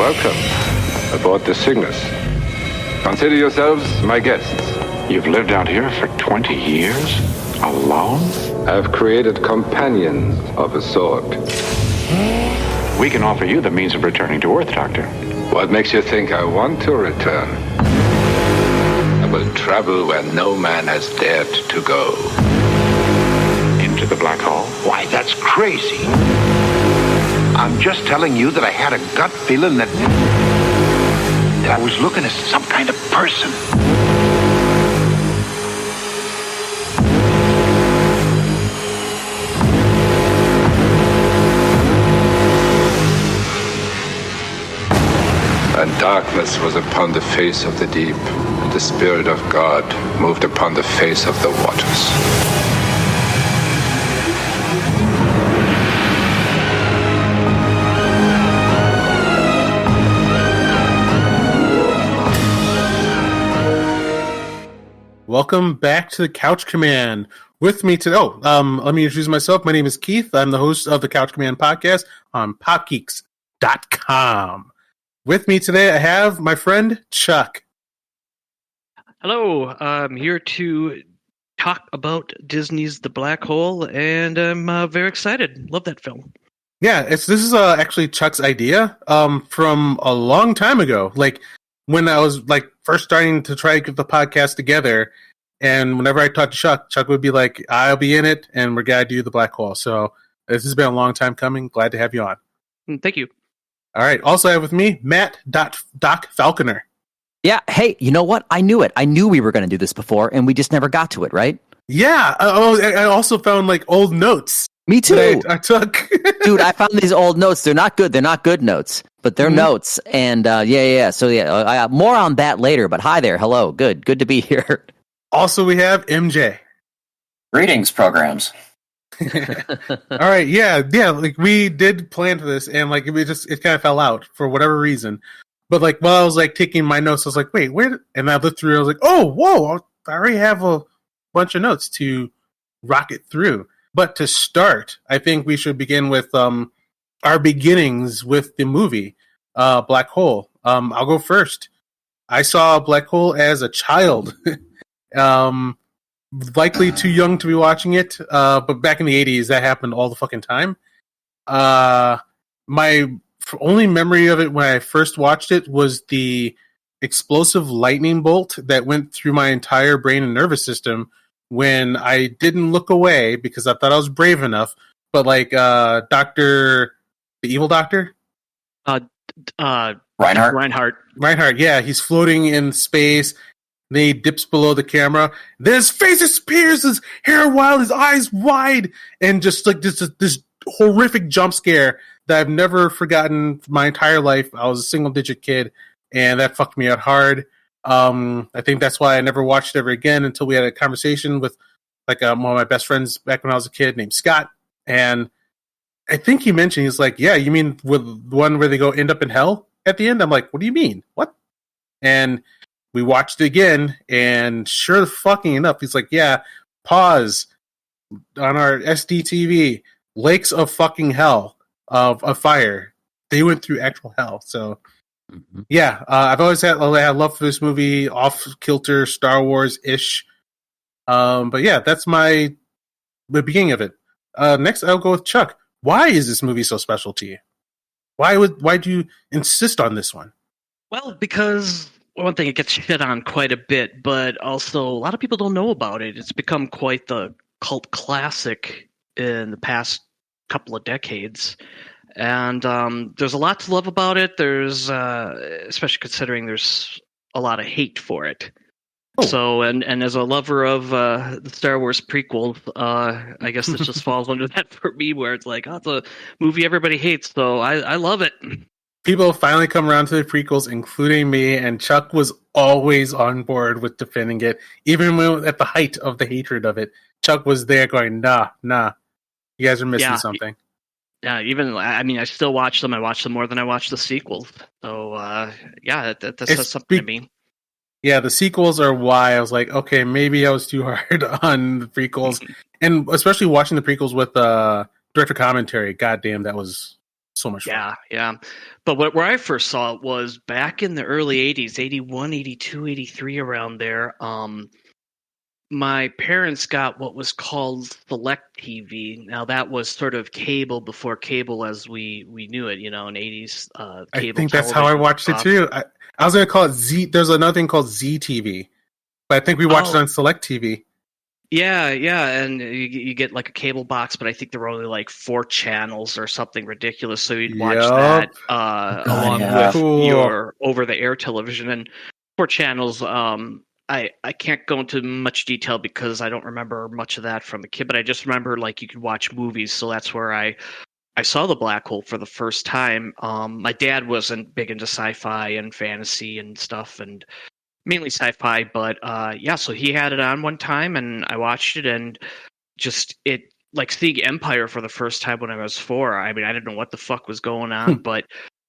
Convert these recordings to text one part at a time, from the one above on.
Welcome aboard the Cygnus. Consider yourselves my guests. You've lived out here for 20 years? Alone? I've created companions of a sort. We can offer you the means of returning to Earth, Doctor. What makes you think I want to return? I will travel where no man has dared to go. Into the black hole? Why, that's crazy. I'm just telling you that I had a gut feeling that I was looking at some kind of person. And darkness was upon the face of the deep, and the Spirit of God moved upon the face of the waters. Welcome back to the Couch Command. With me today, let me introduce myself. My name is Keith. I'm the host of the Couch Command podcast on popgeeks.com. With me today, I have my friend Chuck. Hello, I'm here to talk about Disney's The Black Hole, and I'm very excited. Love that film. Yeah, this is actually Chuck's idea from a long time ago. Like when I was first starting to try to get the podcast together, and whenever I talked to Chuck would be like, "I'll be in it, and we're gonna do The Black Hole." So this has been a long time coming. Glad to have you on. Thank you. All right. Also, I have with me Matt Doc Falconer. Yeah. Hey, you know what? I knew it. I knew we were going to do this before, and we just never got to it, right? Yeah. I also found old notes. Me too. I took. Dude, I found these old notes. They're not good. They're not good notes, but they're notes. And yeah. So yeah, more on that later. But hi there. Hello. Good to be here. Also, we have MJ. Greetings, programs. All right, yeah. We did plan for this, and it kind of fell out for whatever reason. But while I was taking my notes, I was like, wait, where? And I looked through. I was like, oh, whoa! I already have a bunch of notes to rock it through. But to start, I think we should begin with our beginnings with the movie Black Hole. I'll go first. I saw Black Hole as a child. Likely too young to be watching it, but back in the 80s, that happened all the fucking time. My only memory of it when I first watched it was the explosive lightning bolt that went through my entire brain and nervous system when I didn't look away because I thought I was brave enough. But the evil doctor? Reinhardt, yeah, he's floating in space. Then he dips below the camera. Then his face disappears, his hair wild, his eyes wide, and just this horrific jump scare that I've never forgotten my entire life. I was a single-digit kid, and that fucked me out hard. I think that's why I never watched it ever again until we had a conversation with one of my best friends back when I was a kid named Scott. And I think he mentioned, he's like, yeah, you mean with the one where they end up in hell at the end? I'm like, what do you mean? What? And we watched it again, and sure fucking enough, he's like, yeah, pause on our SD TV. Lakes of fucking hell of fire. They went through actual hell. So, yeah, I've always had love for this movie, off-kilter, Star Wars-ish. But yeah, that's the beginning of it. Next, I'll go with Chuck. Why is this movie so special to you? Why do you insist on this one? Well, because one thing, it gets shit on quite a bit, but also a lot of people don't know about it. It's become quite the cult classic in the past couple of decades. And there's a lot to love about it. There's, especially considering there's a lot of hate for it. Oh. So, and as a lover of the Star Wars prequel, I guess this just falls under that for me, where it's like, oh, it's a movie everybody hates, so I love it. People finally come around to the prequels, including me, and Chuck was always on board with defending it. Even when at the height of the hatred of it, Chuck was there going, nah, you guys are missing something. Yeah, I still watch them. I watch them more than I watch the sequels. So, that says something to me. Yeah, the sequels are why I was like, okay, maybe I was too hard on the prequels. And especially watching the prequels with director commentary, goddamn, that was So much fun. Yeah, yeah. But where I first saw it was back in the early 80s, 81, 82, 83, around there. My parents got what was called Select TV. Now, that was sort of cable before cable as we knew it, in 80s cable I think that's how I television watched it stuff. too. I was going to call it Z. There's another thing called ZTV, but I think we watched it on Select TV. Yeah, and you get like a cable box, but I think there were only like 4 channels or something ridiculous. So you'd watch that along with your over-the-air television. And 4 channels, I can't go into much detail because I don't remember much of that from a kid, but I just remember like you could watch movies. So that's where I saw The Black Hole for the first time. My dad wasn't big into sci-fi and fantasy and stuff, and mainly sci-fi, but so he had it on one time and I watched it, and just it like seeing Empire for the first time when I was 4. I mean, I didn't know what the fuck was going on, but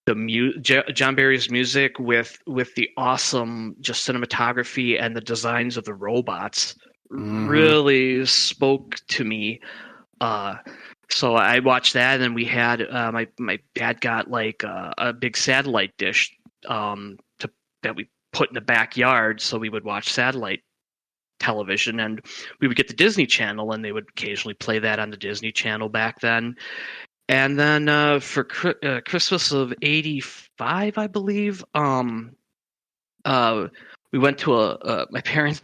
the John Barry's music with the awesome just cinematography and the designs of the robots really spoke to me. So I watched that, and then we had my dad got like a big satellite dish that we put in the backyard, so we would watch satellite television, and we would get the Disney Channel, and they would occasionally play that on the Disney Channel back then. And then for Christmas of '85, I believe, we went to my parents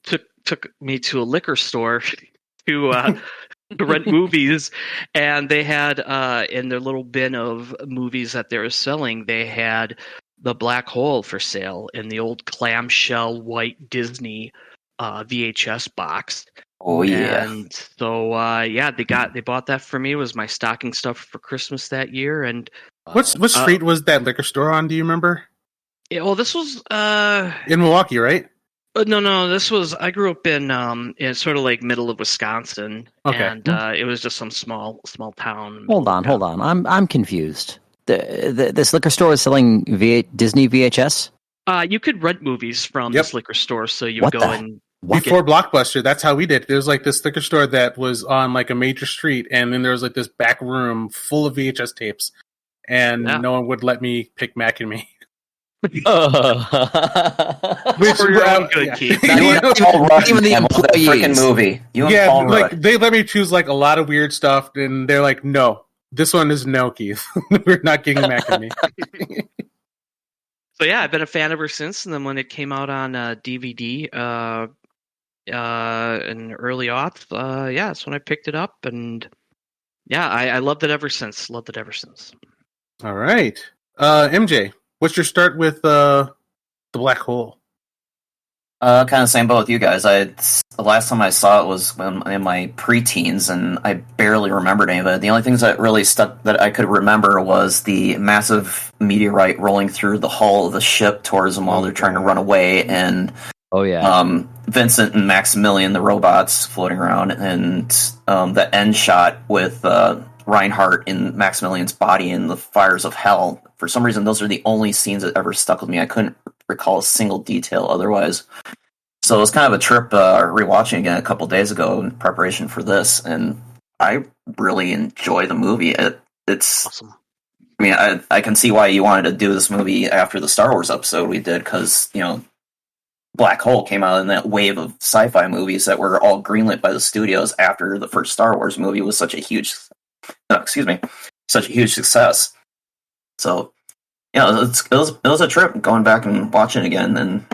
took me to a liquor store to rent movies, and they had in their little bin of movies that they were selling, they had The Black Hole for sale in the old clamshell white Disney VHS box. Oh yeah. And so they bought that for me. It was my stocking stuff for Christmas that year. And What street was that liquor store on? Do you remember? well, this was In Milwaukee, right? no, this was, I grew up in sort of like middle of Wisconsin. Okay. And it was just some small town. Hold on. I'm confused. This liquor store is selling Disney VHS? You could rent movies from Yep. this liquor store, so you would go and Before Blockbuster, that's how we did it. There was like this liquor store that was on like a major street, and then there was like this back room full of VHS tapes, and no one would let me pick Mac and Me. Which For your own good, Keith. Not even the employees. Freaking movie. You and Yeah, Paul like Rudd. they let me choose like a lot of weird stuff, and they're like, "No, this one is no, Keith. We're not getting Mac and Me." So yeah, I've been a fan ever since. And then when it came out on DVD in early aughts, that's when I picked it up, and I loved it ever since. All right, MJ, what's your start with the Black Hole? Kind of same boat with you guys. The last time I saw it was when in my preteens, and I barely remembered any of it. The only things that really stuck that I could remember was the massive meteorite rolling through the hull of the ship towards them while they're trying to run away, and Vincent and Maximilian, the robots, floating around, and the end shot with Reinhardt in Maximilian's body in the fires of hell. For some reason, those are the only scenes that ever stuck with me. I couldn't recall a single detail otherwise. So it was kind of a trip rewatching again a couple days ago in preparation for this, and I really enjoy the movie. It's Awesome. I mean, I can see why you wanted to do this movie after the Star Wars episode we did, because, Black Hole came out in that wave of sci-fi movies that were all greenlit by the studios after the first Star Wars movie was such a huge success. So, it was a trip going back and watching it again. And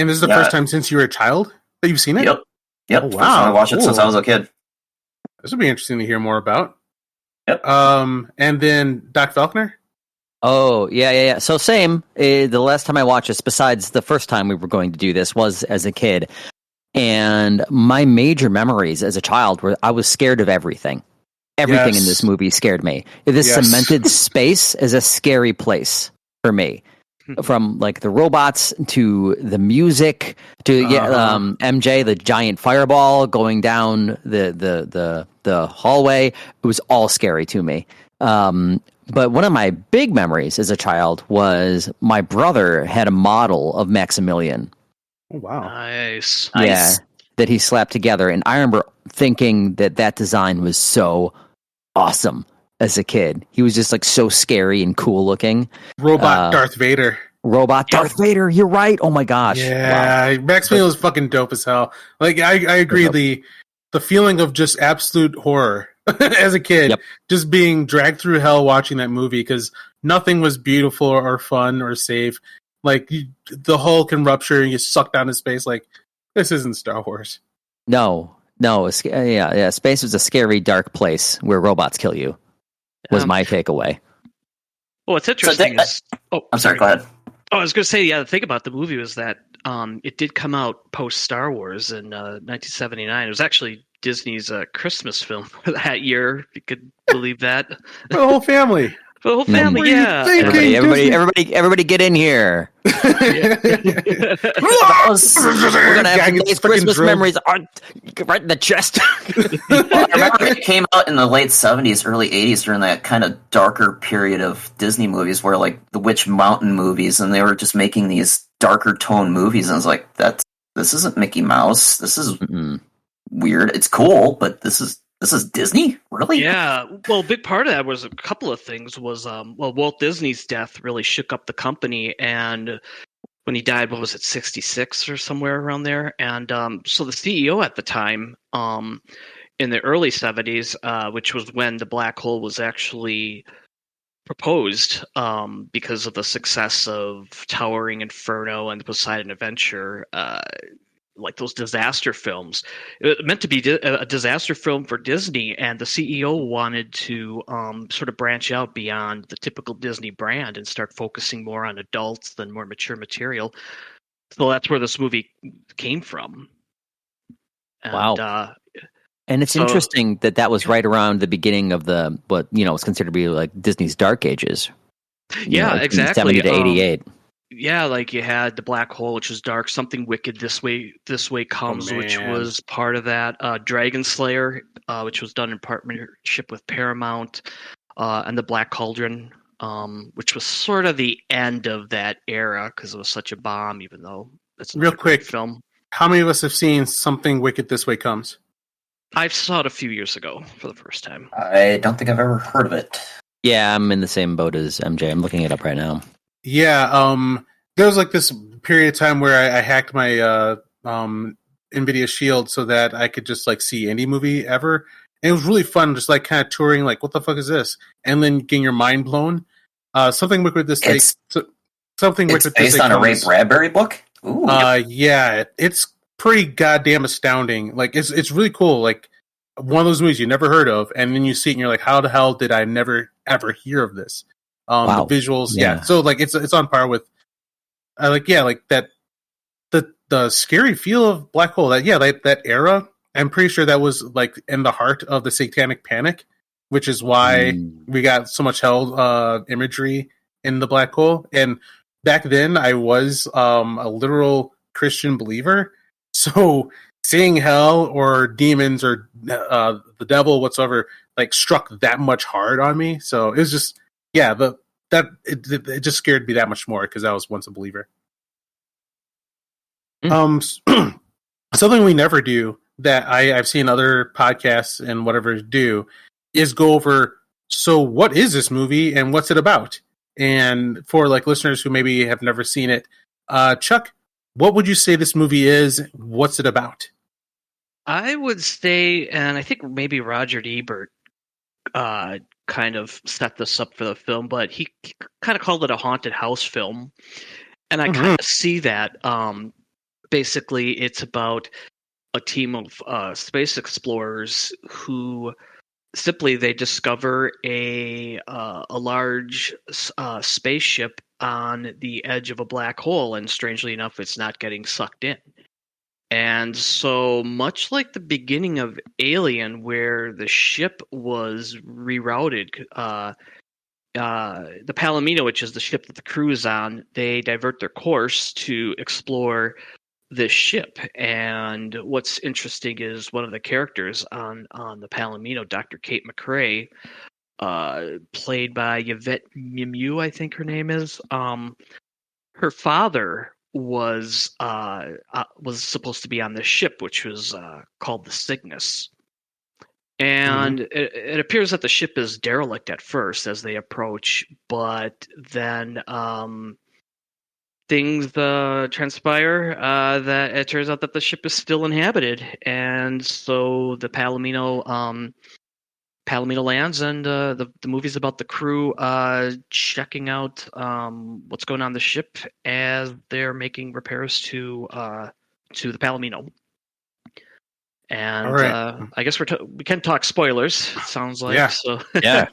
this is the first time since you were a child that you've seen it? Yep. Oh, First time I watched it since I was a kid. This would be interesting to hear more about. Yep. And then Doc Falconer? Oh, yeah. So same. The last time I watched this, besides the first time we were going to do this, was as a kid. And my major memories as a child were I was scared of everything. Everything in this movie scared me. This cemented space is a scary place for me. From like the robots to the music to MJ, the giant fireball going down the hallway. It was all scary to me. But one of my big memories as a child was my brother had a model of Maximilian. Oh, wow. Nice. Yeah, that he slapped together. And I remember thinking that design was so awesome. as a kid. He was just like so scary and cool looking. Robot Darth Vader. Robot Darth Vader. You're right. Oh my gosh. Yeah, Wow. Max Payne was fucking dope as hell. Like I agree. The feeling of just absolute horror as a kid, Yep. just being dragged through hell watching that movie because nothing was beautiful or fun or safe. Like the hull can rupture and you suck down to space. Like this isn't Star Wars. No. Yeah. Space was a scary, dark place where robots kill you. Was my takeaway. Well, what's interesting is... I'm sorry, go ahead. Oh, I was going to say, the thing about the movie was that it did come out post Star Wars in 1979. It was actually Disney's Christmas film for that year, if you could believe that. For the whole family. For the whole family, yeah. Everybody, get in here. We're gonna have some nice Christmas memories right in the chest. I remember it came out in the late 70s, early 80s during that kind of darker period of Disney movies where like the Witch Mountain movies, and they were just making these darker tone movies, and I was like, this isn't Mickey Mouse. This is weird. It's cool, but this is Disney? Really? Yeah. Well, a big part of that was a couple of things. Was Walt Disney's death really shook up the company, and when he died, what was it, 66 or somewhere around there? And so the CEO at the time, in the early 70s, which was when the black hole was actually proposed, because of the success of Towering Inferno and the Poseidon Adventure, like those disaster films. It meant to be a disaster film for Disney, and the CEO wanted to sort of branch out beyond the typical Disney brand and start focusing more on adults than more mature material. So that's where this movie came from. And, wow. And it's interesting that was right around the beginning of what was considered to be like Disney's dark ages. Yeah, exactly. 70 to 88. Yeah, like you had the Black Hole, which was dark. Something Wicked This Way Comes, which was part of that. Dragon Slayer, which was done in partnership with Paramount, and the Black Cauldron, which was sort of the end of that era because it was such a bomb. Even though it's real quick film. How many of us have seen Something Wicked This Way Comes? I saw it a few years ago for the first time. I don't think I've ever heard of it. Yeah, I'm in the same boat as MJ. I'm looking it up right now. Yeah, there was like this period of time where I hacked my NVIDIA Shield so that I could just like see any movie ever. And it was really fun, just like kind of touring, like, what the fuck is this? And then getting your mind blown. Something Wicked This Way. Something Wicked This Way. It's based on a Ray Bradbury book? Ooh. Yeah, it's pretty goddamn astounding. Like, it's really cool. Like, one of those movies you never heard of, and then you see it and you're like, how the hell did I never ever hear of this? Wow. The visuals, yeah. So like it's on par with, like that the scary feel of Black Hole. That era. I'm pretty sure that was like in the heart of the Satanic Panic, which is why we got so much hell imagery in the Black Hole. And back then, I was a literal Christian believer, so seeing hell or demons or the devil whatsoever like struck that much hard on me. So it was just it just scared me that much more because I was once a believer. Something we never do that I've seen other podcasts and whatever do is go over, so what is this movie and what's it about? And for like listeners who maybe have never seen it, Chuck, what would you say this movie is? What's it about? I would say, and I think maybe Roger Ebert kind of set this up for the film, but he kind of called it a haunted house film. And I kind of see that. Basically, it's about a team of space explorers who simply they discover a large spaceship on the edge of a black hole, and strangely enough, it's not getting sucked in. And so much like the beginning of Alien, where the ship was rerouted, the Palomino, which is the ship that the crew is on, they divert their course to explore this ship. And what's interesting is one of the characters on the Palomino, Dr. Kate McRae, played by Yvette Mimieux, I think her name is. Her father was supposed to be on this ship, which was called the Cygnus. And it appears that the ship is derelict at first as they approach, but then things transpire that it turns out that the ship is still inhabited, and so the Palomino lands, and the movie's about the crew checking out what's going on the ship as they're making repairs to the Palomino. And All right. I guess we can talk spoilers. It sounds like so. Yeah.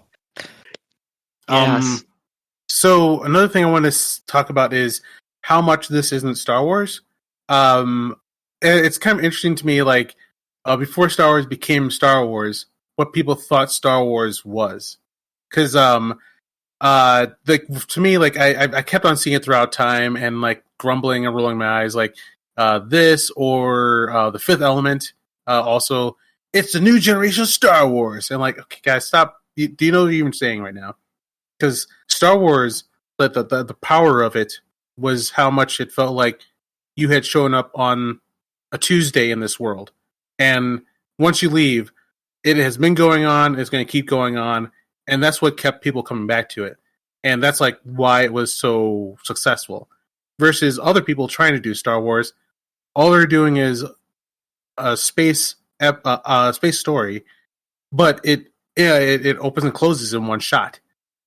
Yes. So another thing I want to talk about is how much this isn't Star Wars. It's kind of interesting to me, like before Star Wars became Star Wars, what people thought Star Wars was. Because like to me, like I kept on seeing it throughout time and like grumbling and rolling my eyes, like this or The Fifth Element. Also, it's the new generation of Star Wars. And like, okay, guys, stop. Do you know what you're even saying right now? Because Star Wars, the power of it was how much it felt like you had shown up on a Tuesday in this world. And once you leave, it has been going on, it's going to keep going on, and that's what kept people coming back to it. And that's like why it was so successful. Versus other people trying to do Star Wars, all they're doing is a space story, but it opens and closes in one shot.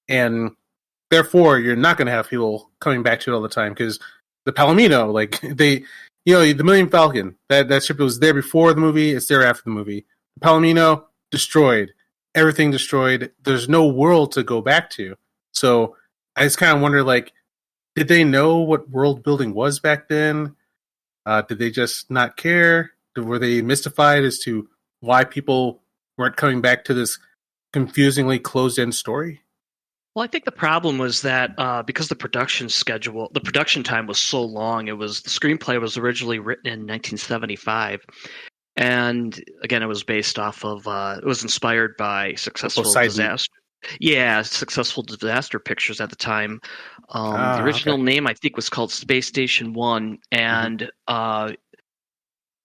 And therefore, you're not going to have people coming back to it all the time because the Palomino, like the Millennium Falcon, that ship was there before the movie, it's there after the movie. The Palomino destroyed, everything destroyed. There's no world to go back to. So I just kind of wonder, like, did they know what world building was back then? Did they just not care? Were they mystified as to why people weren't coming back to this confusingly closed-end story? Well, I think the problem was that because the production time was so long, the screenplay was originally written in 1975. And again, it was based off of, it was inspired by successful disaster pictures at the time. The original name, I think, was called Space Station 1. And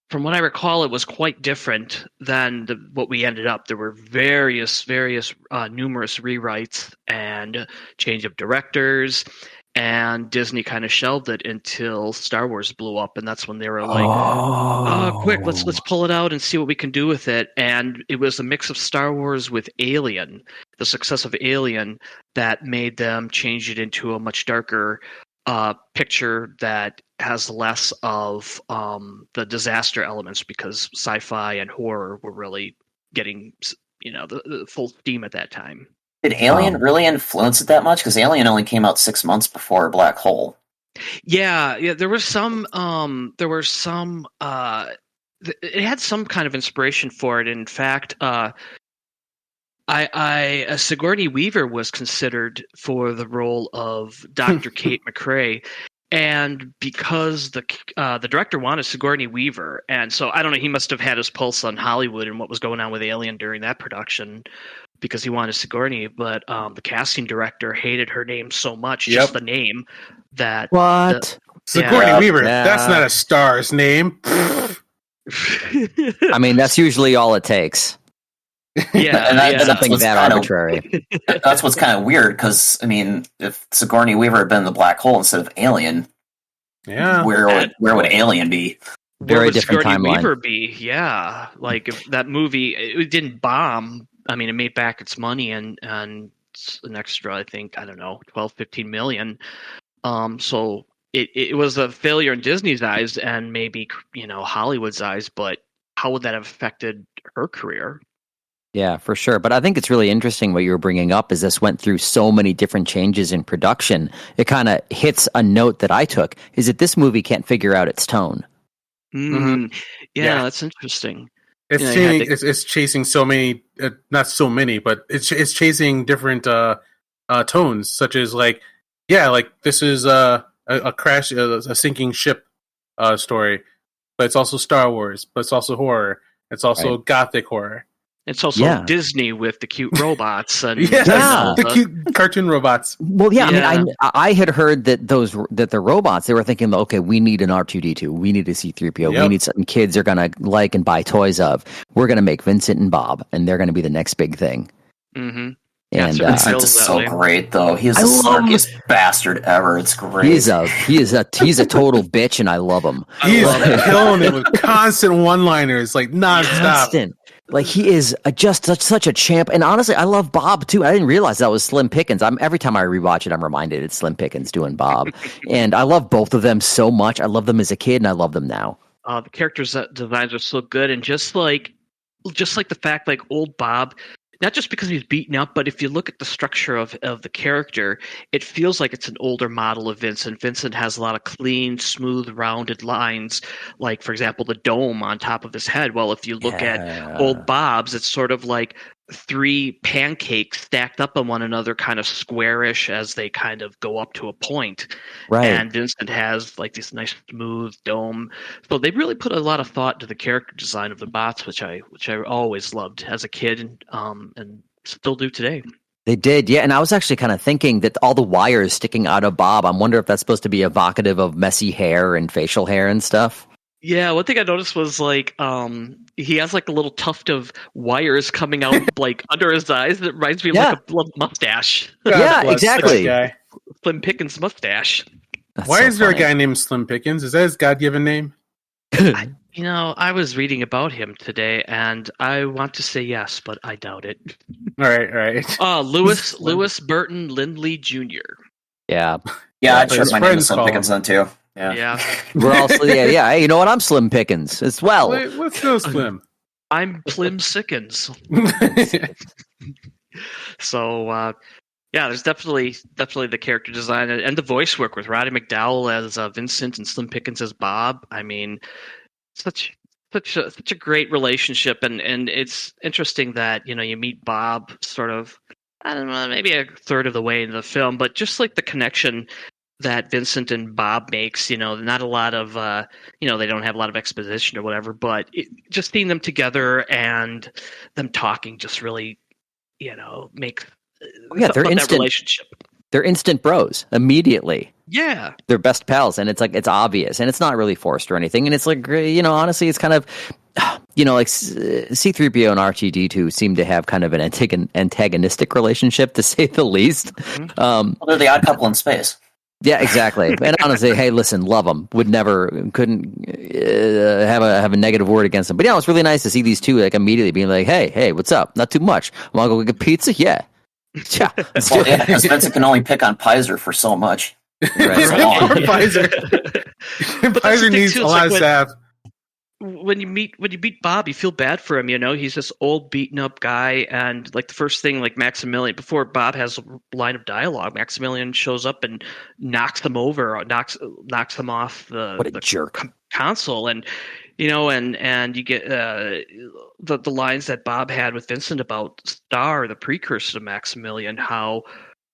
from what I recall, it was quite different than what we ended up. There were numerous rewrites and change of directors. And Disney kind of shelved it until Star Wars blew up, and that's when they were like, quick, let's pull it out and see what we can do with it." And it was a mix of Star Wars with Alien, the success of Alien, that made them change it into a much darker picture that has less of the disaster elements, because sci-fi and horror were really getting, the full steam at that time. Did Alien really influence it that much? Because Alien only came out 6 months before Black Hole. Yeah. There was some. It had some kind of inspiration for it. In fact, Sigourney Weaver was considered for the role of Dr. Kate McRae, and because the director wanted Sigourney Weaver, and so I don't know, he must have had his pulse on Hollywood and what was going on with Alien during that production, because he wanted Sigourney, but the casting director hated her name so much, just the name, that Sigourney Weaver. Yeah. That's not a star's name. I mean, that's usually all it takes. Yeah, and something that arbitrary. That's what's kind of weird, because I mean, if Sigourney Weaver had been in the Black Hole instead of Alien, where would Alien be? Very different Sigourney timeline. Weaver be? Yeah, like if that movie, it didn't bomb. I mean, it made back its money and an extra, I think, I don't know, 12, 15 million. So it was a failure in Disney's eyes and maybe, Hollywood's eyes, but how would that have affected her career? Yeah, for sure. But I think it's really interesting what you were bringing up is this went through so many different changes in production. It kind of hits a note that I took, is that this movie can't figure out its tone. Mm-hmm. Yeah, that's interesting. It's chasing so many, not so many, but it's chasing different tones, such as like this is a crash, a sinking ship story, but it's also Star Wars, but it's also horror. It's also gothic horror. It's also Yeah. Disney with the cute robots and Yes, Yeah. the cute cartoon robots. Well, yeah, Yeah. I mean, I had heard that the robots, they were thinking, okay, we need an R2D2, we need a C3PO, we Yep. need something kids are gonna like and buy toys of. We're gonna make Vincent and Bob, and they're gonna be the next big thing. hmm And Yeah, Vincent feels is that so way. great, though. He's the I love him. snarkiest bastard ever. It's great. he's a total bitch, and I love him. He's love it. killing it with constant one-liners, like nonstop. Constant. Like he is just such a champ, and honestly, I love Bob too. I didn't realize that was Slim Pickens. Every time I rewatch it, I'm reminded it's Slim Pickens doing Bob, and I love both of them so much. I love them as a kid, and I love them now. The characters designs are so good, and just like the fact, like old Bob, not just because he's beaten up, but if you look at the structure of the character, it feels like it's an older model of Vincent. Vincent has a lot of clean, smooth, rounded lines, like for example the dome on top of his head. Well, if you look at old Bob's, it's sort of like three pancakes stacked up on one another, kind of squarish as they kind of go up to a point. Right. And Vincent has like this nice smooth dome. So they really put a lot of thought to the character design of the bots, which I always loved as a kid, and still do today. They did, yeah. And I was actually kind of thinking that all the wires sticking out of Bob, I'm wondering if that's supposed to be evocative of messy hair and facial hair and stuff. Yeah, one thing I noticed was like he has like a little tuft of wires coming out like under his eyes that reminds me of like a mustache. God Yeah, bless exactly. that guy. Slim Pickens mustache. That's Why so is there funny. a guy named Slim Pickens? Is that his God-given name? You know, I was reading about him today, and I want to say yes, but I doubt it. All right. Lewis Burton Lindley Jr. Yeah. Yeah, I'd His trust my name friends is Slim call him. Pickens then, too. Yeah. Yeah, We're also, yeah. Hey, you know what? I'm Slim Pickens as well. Wait, what's so Slim? I'm Plim Sickens. So yeah, there's definitely the character design and the voice work with Roddy McDowell as Vincent and Slim Pickens as Bob. I mean, such a great relationship, and it's interesting that you meet Bob sort of, I don't know, maybe a third of the way into the film, but just like the connection that Vincent and Bob makes, not a lot of, they don't have a lot of exposition or whatever, but just seeing them together and them talking just really, makes Yeah, they're that instant. relationship. They're instant bros immediately. Yeah. They're best pals, and it's like it's obvious, and it's not really forced or anything. And it's like honestly, it's kind of like C3PO and R2D2 seem to have kind of an antagonistic relationship, to say the least. Well, they're the odd couple in space. Yeah, exactly. And honestly, hey, listen, love them. Couldn't have a negative word against them. But it's really nice to see these two like immediately being like, hey, what's up? Not too much. Want to go get pizza? Yeah. Yeah. Let's do Well, yeah, it. because Vincent can only pick on Pizer for so much. Right. Poor Pfizer. But that's the Pfizer thing, needs too, a it's lot like of when- staff. When you meet Bob, you feel bad for him. He's this old, beaten up guy, and like the first thing, like Maximilian, before Bob has a line of dialogue, Maximilian shows up and knocks him over, knocks him off What a the jerk. console, and and you get the lines that Bob had with Vincent about Star, the precursor to Maximilian, how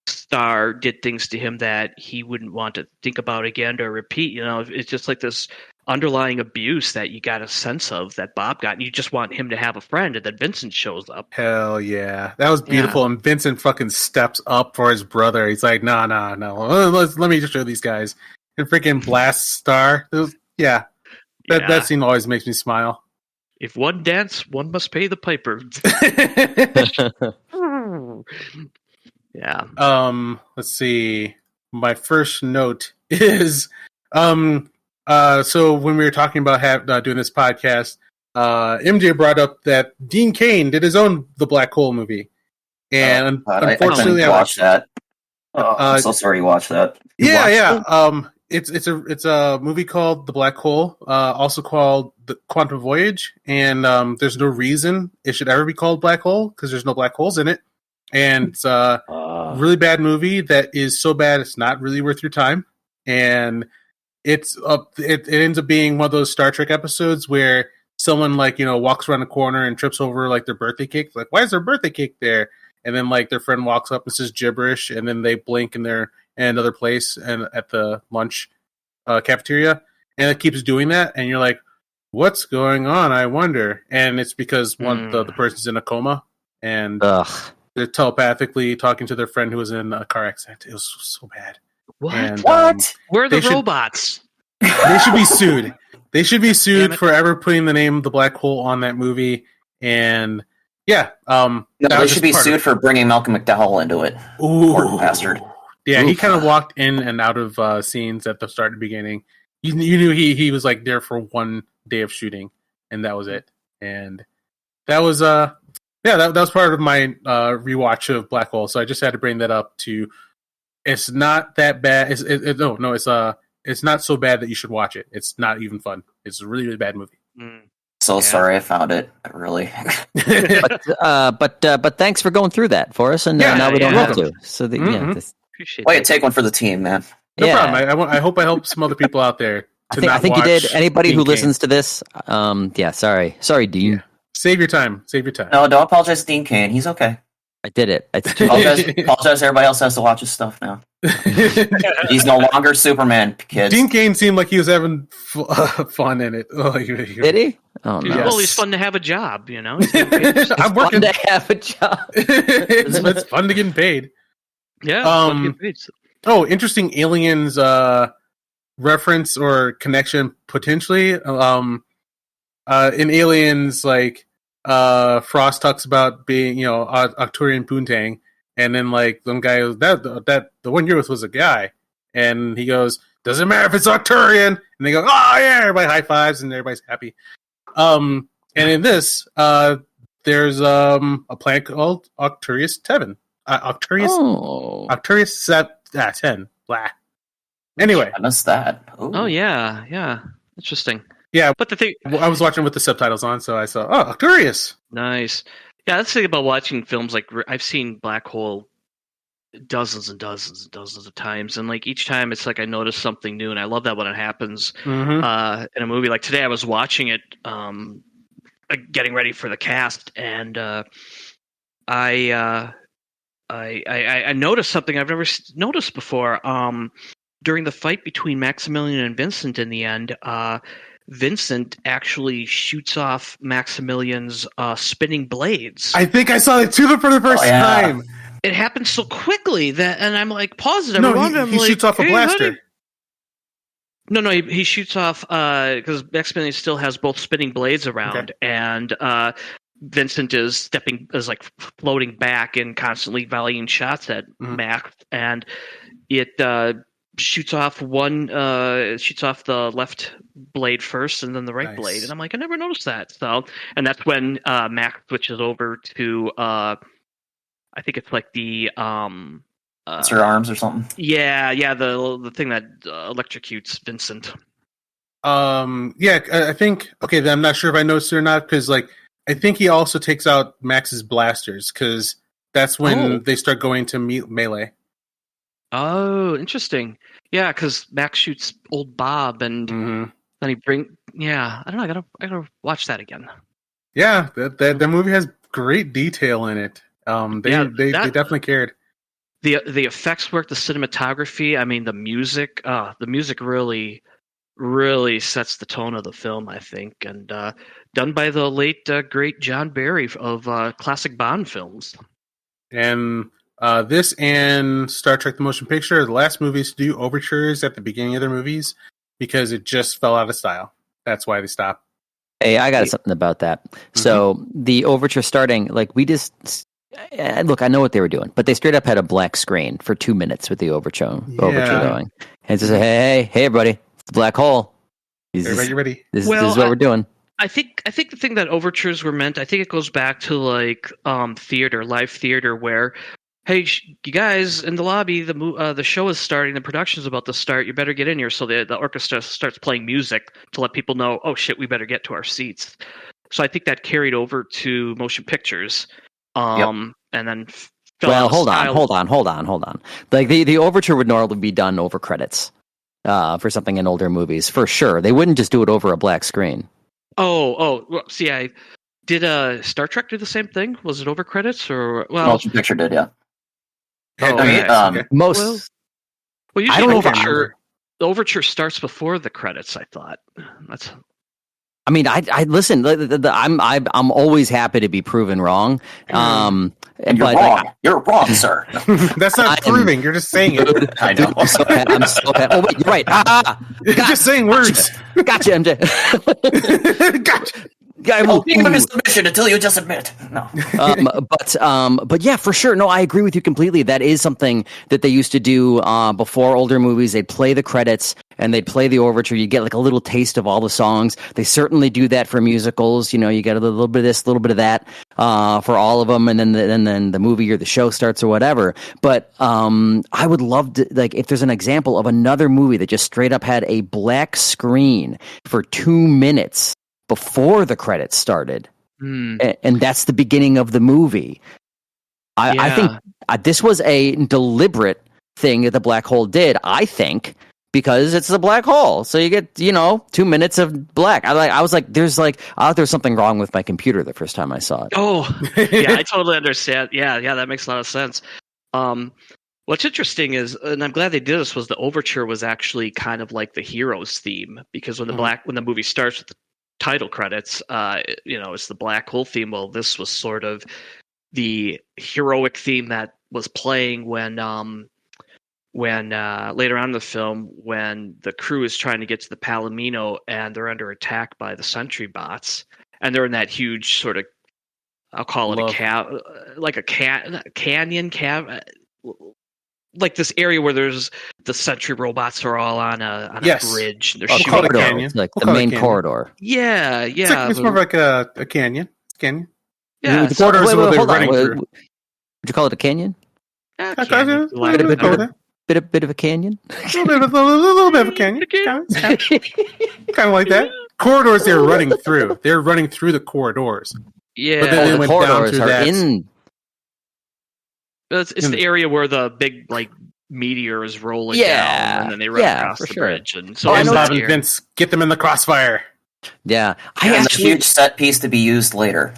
Star did things to him that he wouldn't want to think about again or repeat. It's just like this underlying abuse that you got a sense of that Bob got, and you just want him to have a friend, and then Vincent shows up. Hell yeah. That was beautiful. And Vincent fucking steps up for his brother. He's like, no. Let me just show these guys. And freaking blast Star. Yeah. That scene always makes me smile. If one dance, one must pay the piper. Yeah. Let's see. My first note is so when we were talking about doing this podcast, MJ brought up that Dean Cain did his own The Black Hole movie, and God, I unfortunately, couldn't watch that. Oh, I'm so sorry you watched that. yeah. It's a movie called The Black Hole, also called The Quantum Voyage, and there's no reason it should ever be called Black Hole because there's no black holes in it, and it's a really bad movie that is so bad it's not really worth your time, and it ends up being one of those Star Trek episodes where someone walks around the corner and trips over like their birthday cake. Like, why is their birthday cake there? And then like their friend walks up and says gibberish, and then they blink and they're in another place and at the lunch cafeteria, and it keeps doing that, and you're like, what's going on? I wonder. And it's because the person's in a coma, and they're telepathically talking to their friend who was in a car accident. It was so bad. What? And, Where are the they should- robots? They should be sued. They should be sued for ever putting the name The Black Hole on that movie. And yeah, No, they should be sued for bringing Malcolm McDowell into it. Poor bastard. Yeah, he kind of walked in and out of scenes at the start and beginning. You knew he was like there for one day of shooting, and that was it. And that was that was part of my rewatch of Black Hole. So I just had to bring that up. It's not that bad. It's not so bad that you should watch it. It's not even fun. It's a really, really bad movie. Sorry I found it. Really. but thanks for going through that for us, and now we don't have to. So Appreciate Wait, that. take one for the team, man. No problem. I hope I help some other people out there. I think you did. Anybody who listens to this, sorry, Dean. Yeah. Save your time. No, don't apologize to Dean Cain. He's okay. I did it. Apologize. Everybody else has to watch his stuff now. He's no longer Superman, kids. Dean Cain seemed like he was having fun in it. Oh, did he? Oh no. Well, it's fun to have a job, you know. I'm working to have a job. it's fun to get paid. Yeah. Fun to get paid. Oh, interesting Aliens reference or connection potentially. In Aliens, like Frost talks about being, Arcturian Poontang, and then like some guy goes, that the one you're with was a guy, and he goes, doesn't matter if it's Arcturian, and they go, oh yeah, everybody high fives and everybody's happy. And in this, there's a planet called Arcturus 10. Arcturus 10. Blah. Anyway, I missed that. Ooh. Oh yeah, interesting. Yeah, but the thing I was watching with the subtitles on, so I saw Arcturus. Nice. Yeah, that's the thing about watching films. Like I've seen Black Hole dozens and dozens and dozens of times, and like each time it's like I notice something new, and I love that when it happens in a movie. Like today, I was watching it, getting ready for the cast, and I noticed something I've never noticed before. During the fight between Maximilian and Vincent in the end, Vincent actually shoots off Maximilian's spinning blades. I think I saw it too for the first time. It happened so quickly and I'm like, pause it. No, he shoots off a blaster. No, he shoots off because Maximilian still has both spinning blades around, and Vincent is like floating back and constantly volleying shots at Max, and it shoots off the left blade first and then the right blade, and I'm like, I never noticed that. So, and that's when Max switches over to I think it's like the it's her arms or something. Yeah, the thing that electrocutes Vincent. I think then I'm not sure if I noticed it or not, because like I think he also takes out Max's blasters, because that's when they start going to melee. Oh, interesting. Yeah, because Max shoots old Bob, and then he I don't know. I gotta watch that again. Yeah, that movie has great detail in it. They definitely cared. The effects work, the cinematography. I mean, the music. The music really sets the tone of the film, I think, and done by the late great John Barry of classic Bond films. And this and Star Trek: The Motion Picture are the last movies to do overtures at the beginning of their movies, because it just fell out of style. That's why they stopped. Hey, I got something about that. So the overture starting, like we just look, I know what they were doing, but they straight up had a black screen for 2 minutes with the overture going, and just say, hey, everybody, it's the Black Hole. Everybody ready? This is what we're doing. I think the thing that overtures were meant, I think it goes back to like live theater, where, hey, you guys in the lobby, the show is starting, the production's about to start, you better get in here. So the orchestra starts playing music to let people know, oh shit, we better get to our seats. So I think that carried over to motion pictures, and then. Hold on. Like the overture would normally be done over credits, for something in older movies, for sure. They wouldn't just do it over a black screen. Well, see, I did. Star Trek do the same thing? Was it over credits or motion picture did? Yeah. Most. Well, usually I don't know the overture starts before the credits. I thought that's. I mean, I listen. I'm always happy to be proven wrong. And you're but, wrong. like, You're wrong, sir. That's not proving. You're just saying it. I know. I'm so happy. Oh wait, you're right. You're just saying words. Gotcha, MJ. Gotcha. Being a submission until you just admit. No. But yeah, for sure. No, I agree with you completely. That is something that they used to do before older movies. They'd play the credits and they'd play the overture. You get like a little taste of all the songs. They certainly do that for musicals. You know, you get a little bit of this, a little bit of that for all of them, and then the movie or the show starts or whatever. But I would love to, like, if there's an example of another movie that just straight up had a black screen for 2 minutes before the credits started, and that's the beginning of the movie. I think this was a deliberate thing that the black hole did. I think because it's a black hole, so you get 2 minutes of black. I was like, there's something wrong with my computer the first time I saw it. Oh, yeah, I totally understand. Yeah, that makes a lot of sense. What's interesting is, and I'm glad they did this, was the overture was actually kind of like the hero's theme, because when the movie starts with the title credits, it's the black hole theme. Well, this was sort of the heroic theme that was playing when later on in the film, when the crew is trying to get to the Palomino and they're under attack by the sentry bots, and they're in that huge sort of, I'll call it canyon, like this area where there's the sentry robots are all on a bridge. They're shooting corridor. down. It's like the main corridor. Yeah. It's more like a canyon. Canyon. Yeah. The corridor is a little bit running through. Would you call it a canyon? Yeah, Bit Bit of a canyon. A little bit of a canyon. Kind of like that. Corridors they're running through. They're running through the corridors. Yeah. But then they The went down corridors through are that. in. It's the area where the big meteor is rolling down, and then they run across the bridge. And so and Bob and Vince get them in the crossfire. Yeah, And a huge set piece to be used later.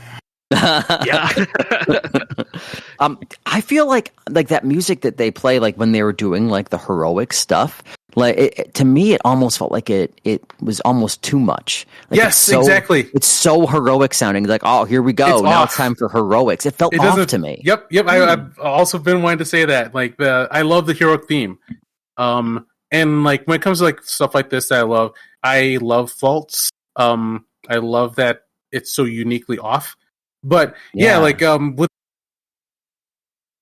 Yeah. I feel like that music that they play, like when they were doing like the heroic stuff, like to me it almost felt like it was almost too much. Like, Yes, exactly. It's so heroic sounding. Like, oh, here we go. It's time for heroics. It felt off to me. Yep. I've also been wanting to say that. Like I love the heroic theme. And like when it comes to like stuff like this that I love faults. I love that it's so uniquely off. But with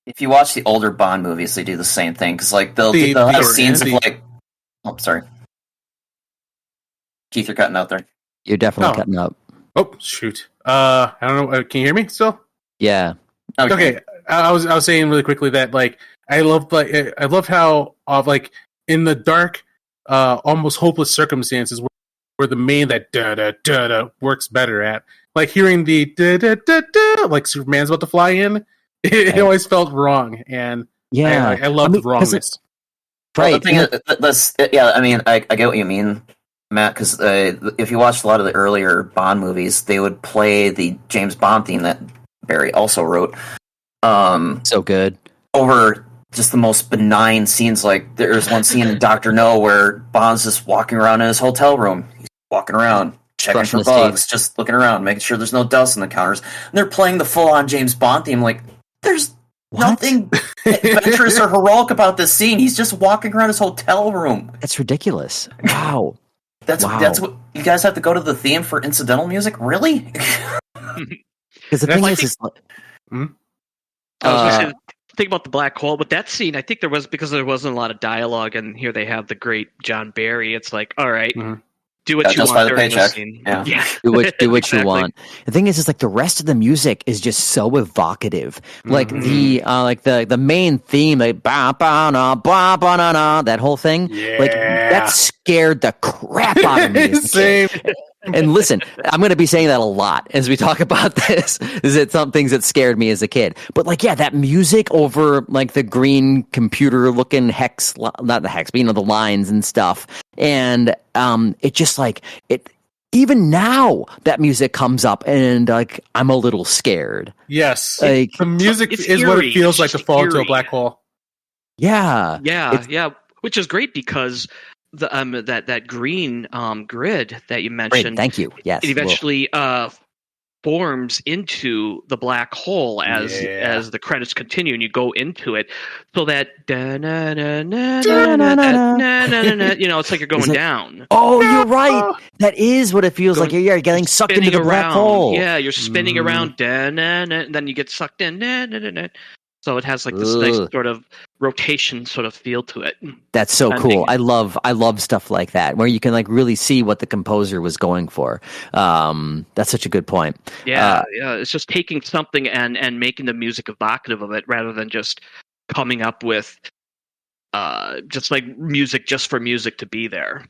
If you watch the older Bond movies, they do the same thing, because like they'll have scenes of like. Oh, sorry, Keith, you're cutting out there. You're definitely cutting up. Oh shoot! I don't know. Can you hear me still? Yeah. Okay. I was saying really quickly that like I love how like in the dark, almost hopeless circumstances where the main that da da da da works better at, like hearing the da da da da like Superman's about to fly in. It always felt wrong, and I love the wrongness. Right. Well, the thing is, I mean, I get what you mean, Matt, because if you watched a lot of the earlier Bond movies, they would play the James Bond theme that Barry also wrote. So good. Over just the most benign scenes. Like there's one scene in Dr. No where Bond's just walking around in his hotel room. He's walking around, checking for bugs, just looking around, making sure there's no dust on the counters. And they're playing the full-on James Bond theme. Like, there's nothing adventurous or heroic about this scene. He's just walking around his hotel room. That's ridiculous. Wow. That's what you guys have to go to the theme for incidental music? Really? Because the thing is like, I was going to say, think about the black hole, but that scene, I think because there wasn't a lot of dialogue, and here they have the great John Barry. It's like, all right, do what you want during the scene. Yeah. Do what Exactly. you want. The thing is like the rest of the music is just so evocative. Like the main theme, like ba ba na ba ba na na, that whole thing. Yeah. Like that scared the crap out of me. Same. And listen, I'm going to be saying that a lot as we talk about this. Is it some things that scared me as a kid? But like, yeah, that music over like the green computer-looking hex, not the hex, but the lines and stuff. And it just like it. Even now, that music comes up, and like I'm a little scared. Yes, like the music is eerie. what it feels like to fall into a Eerie. black hole. Yeah, Yeah, which is great because that green grid that you Great, mentioned, thank you. Yes. it eventually forms into the black hole as Yeah. the credits continue and you go into it, so that it's like you're going Is it- down. Oh, you're right. That is what it feels like. You're getting sucked into Spinning the black around. hole. Yeah, you're spinning Mhm. around, and then you get sucked in. So it has like this nice Ugh. sort of rotation sort of feel to it. That's so Bending. cool. I love stuff like that where you can like really see what the composer was going for. That's such a good point. Yeah, it's just taking something and making the music evocative of it, rather than just coming up with just like music just for music to be there.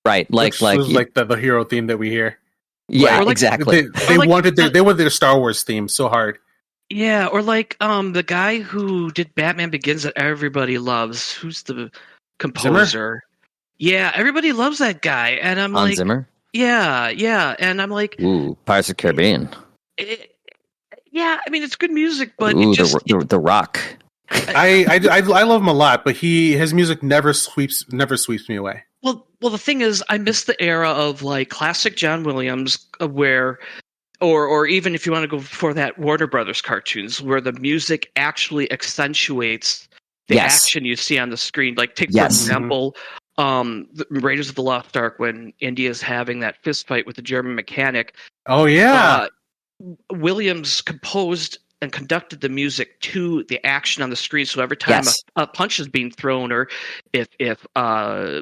Right, Which was like the hero theme that we hear. yeah, or like- exactly. They wanted their Star Wars theme so hard. Yeah, or like the guy who did Batman Begins that everybody loves. Who's the composer? Yeah, everybody loves that guy, and I'm Hans like, Zimmer. yeah, and I'm like, Ooh, Pirates of the Caribbean. yeah, I mean it's good music, but Ooh, it just the Rock. I love him a lot, but his music never sweeps me away. well, the thing is, I miss the era of like classic John Williams, where. Or even if you want to go before that, Warner Brothers cartoons, where the music actually accentuates the Yes. action you see on the screen. Like, take for Yes. example, the Raiders of the Lost Ark, when Indy's having that fist fight with the German mechanic. Oh yeah, Williams composed and conducted the music to the action on the screen. So every time Yes. a punch is being thrown, or if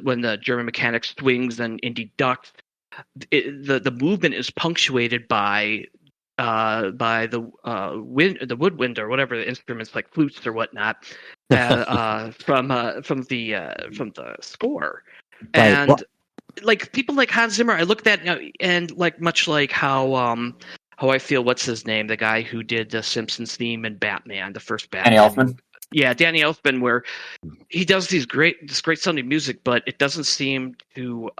when the German mechanic swings and Indy ducks, the movement is punctuated by the woodwind or whatever the instruments like flutes or whatnot from the score. Right. And Well- like people like Hans Zimmer, I looked at and like much like how I feel. What's his name? The guy who did the Simpsons theme and Batman, the first Batman. Danny Elfman. Yeah, Danny Elfman, where he does this great sounding music, but it doesn't seem to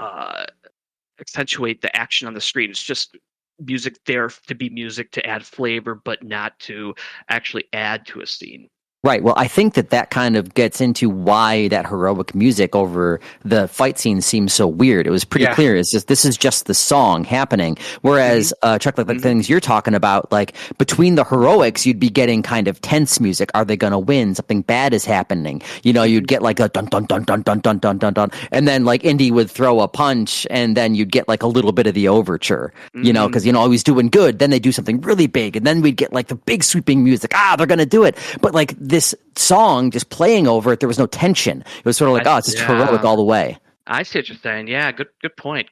accentuate the action on the screen. It's just music there to be music, to add flavor, but not to actually add to a scene. Right. Well, I think that kind of gets into why that heroic music over the fight scene seems so weird. It was pretty Yeah. clear. It's just this is just the song happening. Whereas Chuck, like the things you're talking about, like between the heroics, you'd be getting kind of tense music. Are they going to win? Something bad is happening. You know, you'd get like a dun dun dun dun dun dun dun dun dun, and then like Indy would throw a punch, and then you'd get like a little bit of the overture. You know, because I was doing good. Then they do something really big, and then we'd get like the big sweeping music. They're going to do it. But like this song just playing over it, there was no tension. It was sort of like, it's just heroic all the way. I see what you're saying. Yeah, good point.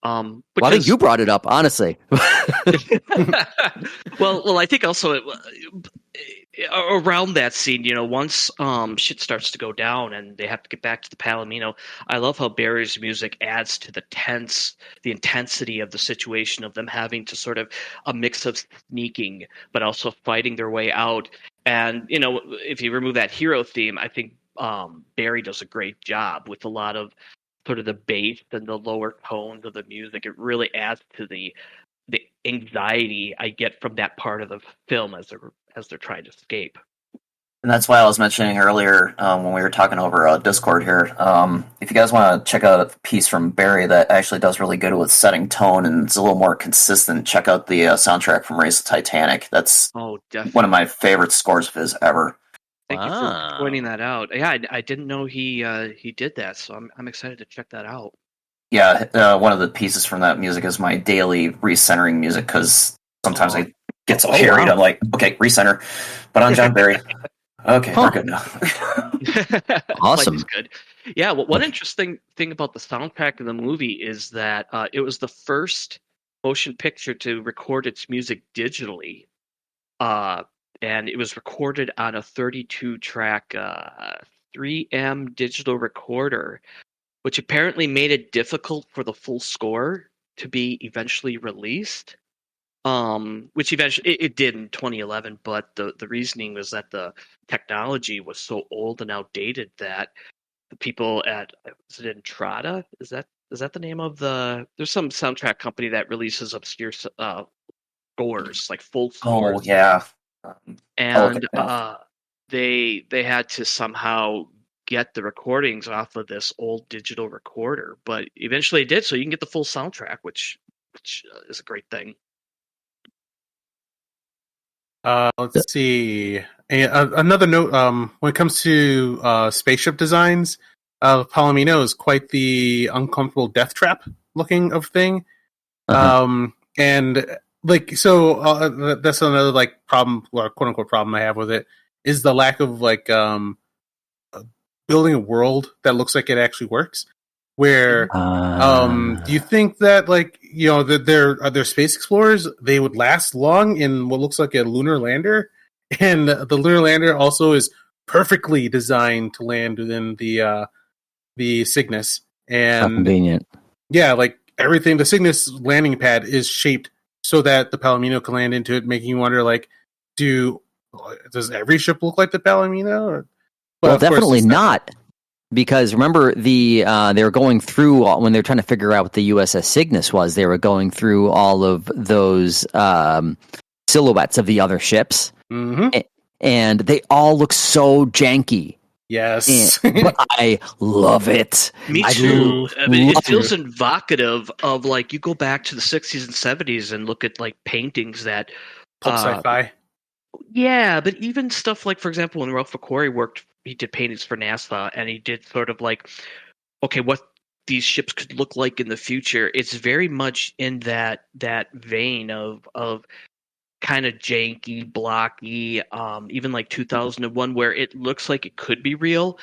Well, I think you brought it up, honestly. well, I think also around that scene, once shit starts to go down and they have to get back to the Palomino, I love how Barry's music adds to the intensity of the situation, of them having to sort of a mix of sneaking but also fighting their way out. And if you remove that hero theme, I think Barry does a great job with a lot of sort of the bass and the lower tones of the music. It really adds to the anxiety I get from that part of the film as they're trying to escape. And that's why I was mentioning earlier when we were talking over Discord here. If you guys want to check out a piece from Barry that actually does really good with setting tone and it's a little more consistent, check out the soundtrack from Race of Titanic. That's Definitely one of my favorite scores of his ever. Thank you for pointing that out. Yeah, I didn't know he did that, so I'm excited to check that out. Yeah, one of the pieces from that music is my daily recentering music because sometimes I get so harried. I'm like, okay, recenter. But on John Barry. Okay, we're good now. Awesome. Life is good. Yeah, well, one interesting thing about the soundtrack of the movie is that it was the first motion picture to record its music digitally. And it was recorded on a 32-track 3M digital recorder, which apparently made it difficult for the full score to be eventually released. Which eventually it did in 2011, but the reasoning was that the technology was so old and outdated that the people at Entrada, is that the name of there's some soundtrack company that releases obscure scores, like full scores. Oh, yeah. And okay. they had to somehow get the recordings off of this old digital recorder, but eventually it did, so you can get the full soundtrack, which is a great thing. Let's see. Another note, when it comes to spaceship designs, Palomino is quite the uncomfortable death trap looking of thing. And like, so that's another like problem, or quote unquote problem I have with it, is the lack of like building a world that looks like it actually works. Where do you think that, like, you know, that their space explorers, they would last long in what looks like a lunar lander, and the lunar lander also is perfectly designed to land within the Cygnus, and convenient. Yeah, like everything, the Cygnus landing pad is shaped so that the Palomino can land into it, making you wonder, like, does every ship look like the Palomino? Or, well, definitely not. Because remember, they were going through, when they were trying to figure out what the USS Cygnus was, they were going through all of those silhouettes of the other ships. Mm-hmm. And they all look so janky. Yes. But I love it. Me too. I mean, it feels evocative of, like, you go back to the 60s and 70s and look at, like, paintings that... Pulp sci-fi. Yeah, but even stuff like, for example, when Ralph McQuarrie worked, he did paintings for NASA, and he did sort of like, okay, what these ships could look like in the future. It's very much in that vein of kind of janky, blocky, even like 2001, where it looks like it could be real,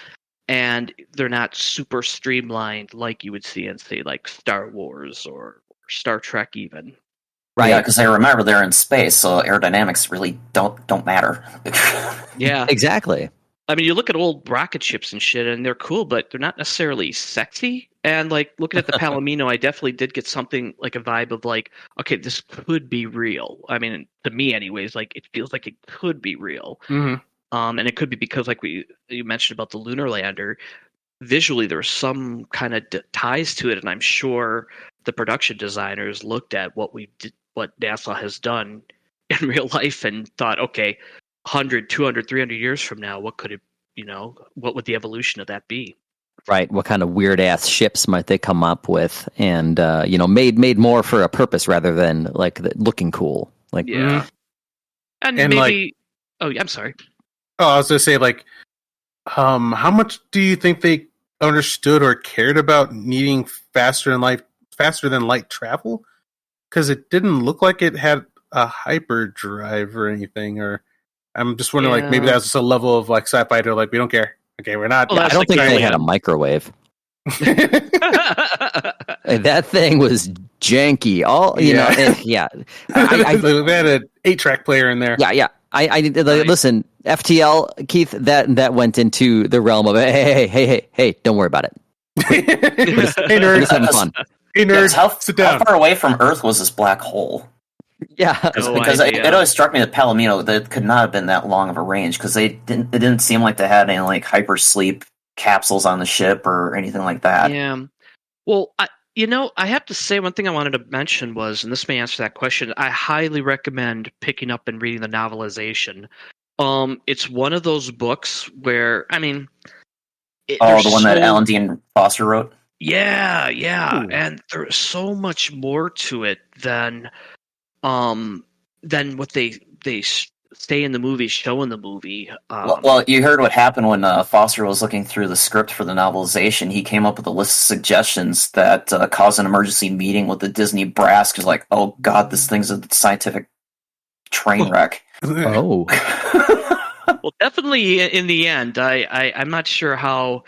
and they're not super streamlined like you would see in, say, like Star Wars or Star Trek even. Right. Yeah, because I remember they're in space, so aerodynamics really don't matter. Yeah, exactly. I mean, you look at old rocket ships and shit, and they're cool, but they're not necessarily sexy. And like looking at the Palomino, I definitely did get something like a vibe of like, okay, this could be real. I mean, to me, anyways, like it feels like it could be real. Mm-hmm. And it could be because, like you mentioned about the lunar lander, visually there's some kind of ties to it, and I'm sure the production designers looked at what NASA has done in real life and thought, okay, 100, 200, 300 years from now, what could it, what would the evolution of that be? Right. What kind of weird ass ships might they come up with, and made more for a purpose rather than like looking cool. Like, yeah. And maybe. Like, I'm sorry. Oh, I was gonna say, like, how much do you think they understood or cared about needing faster than light travel? Because it didn't look like it had a hyperdrive or anything. Or I'm just wondering, like, maybe that was just a level of like sci-fi to like, we don't care. Okay, we're not. Well, I don't think they had a microwave. That thing was janky. They had an 8-track player in there. Yeah. Listen, FTL, Keith. That went into the realm of hey, don't worry about it. Hey, nerd, just having fun. Hey, nerd, sit down. How far away from Earth was this black hole? Yeah, because it always struck me that Palomino, that could not have been that long of a range, because it didn't seem like they had any like hypersleep capsules on the ship or anything like that. Yeah. Well, I have to say, one thing I wanted to mention was, and this may answer that question, I highly recommend picking up and reading the novelization. It's one of those books where, I mean... the one that Alan Dean Foster wrote? Yeah. Ooh. And there's so much more to it than what they stay in the movie, show in the movie. Well, you heard what happened when Foster was looking through the script for the novelization. He came up with a list of suggestions that caused an emergency meeting with the Disney brass, because, like, oh god, this thing's a scientific train wreck. Oh. Well, definitely in the end, I'm not sure how.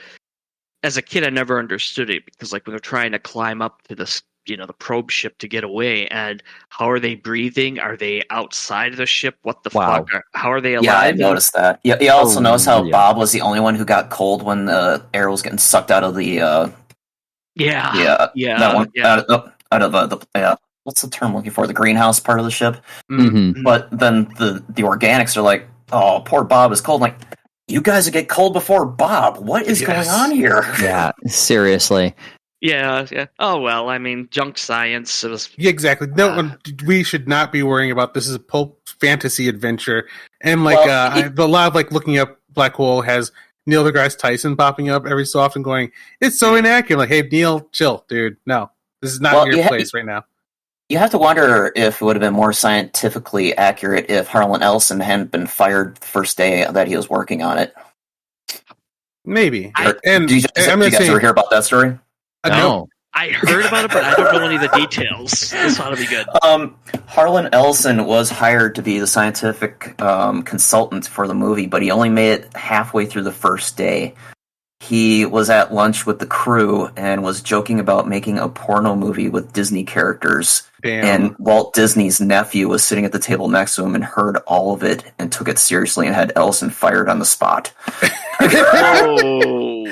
As a kid, I never understood it, because like when they're trying to climb up to this, the probe ship to get away, and how are they breathing? Are they outside of the ship? What the fuck? How are they alive? Yeah, I noticed that. You also noticed how Bob was the only one who got cold when the air was getting sucked out of the. Out of the what's the term I'm looking for? The greenhouse part of the ship. Mm-hmm. But then the organics are like, oh, poor Bob is cold. I'm like, you guys get cold before Bob. What is going on here? Yeah, seriously. Yeah. Oh, well, I mean, junk science. Yeah, exactly. No, we should not be worrying about this. Is a pulp fantasy adventure. And like, a lot of like looking up black hole has Neil deGrasse Tyson popping up every so often, going, "It's so inaccurate." Like, hey, Neil, chill, dude. No, this is not your place right now. You have to wonder if it would have been more scientifically accurate if Harlan Ellison hadn't been fired the first day that he was working on it. Maybe. Did you guys ever hear about that story? No. I heard about it, but I don't know any of the details. This ought to be good. Harlan Ellison was hired to be the scientific consultant for the movie, but he only made it halfway through the first day. He was at lunch with the crew and was joking about making a porno movie with Disney characters. Damn. And Walt Disney's nephew was sitting at the table next to him and heard all of it and took it seriously and had Ellison fired on the spot. Oh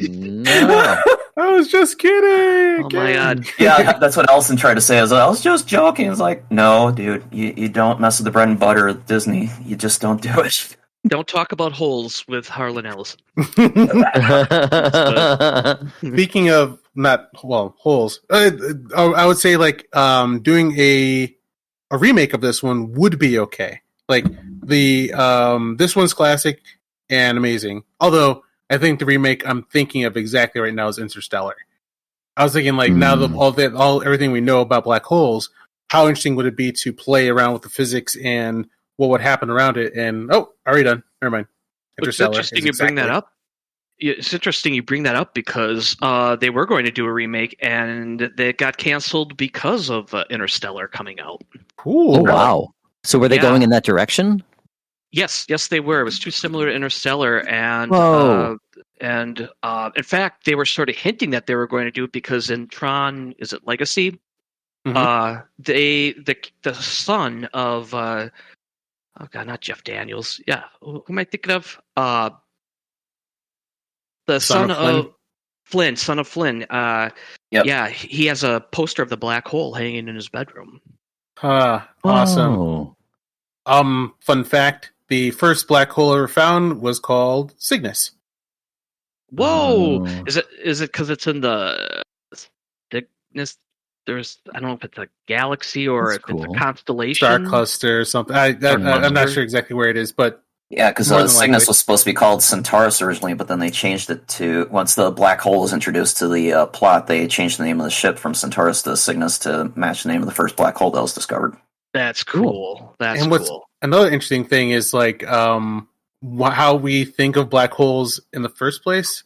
no! I was just kidding. Oh my god! Yeah, that's what Ellison tried to say. I was just joking. It's like, no, dude, you don't mess with the bread and butter of Disney. You just don't do it. Don't talk about holes with Harlan Ellison. Speaking of holes, I would say like doing a remake of this one would be okay. Like the this one's classic and amazing. Although I think the remake I'm thinking of exactly right now is Interstellar. I was thinking like now that everything we know about black holes, how interesting would it be to play around with the physics and what would happen around it? And already done. Never mind. Interstellar. It's interesting you bring that up. It's interesting you bring that up because they were going to do a remake and they got canceled because of Interstellar coming out. Cool. Oh wow! So were they going in that direction? Yes, they were. It was too similar to Interstellar, and in fact, they were sort of hinting that they were going to do it because in Tron, is it Legacy? Mm-hmm. The son of not Jeff Daniels. Yeah, who am I thinking of? The son of Flynn. Son of Flynn. Yep. Yeah, he has a poster of the black hole hanging in his bedroom. Awesome. Fun fact: the first black hole ever found was called Cygnus. Whoa! Is it because it's in the Cygnus? There's I don't know if it's a galaxy or if it's a constellation, star cluster or something. I'm not sure exactly where it is, but yeah, because Cygnus was supposed to be called Centaurus originally, but then they changed it to once the black hole was introduced to the plot, they changed the name of the ship from Centaurus to Cygnus to match the name of the first black hole that was discovered. That's cool. That's cool. Another interesting thing is like how we think of black holes in the first place.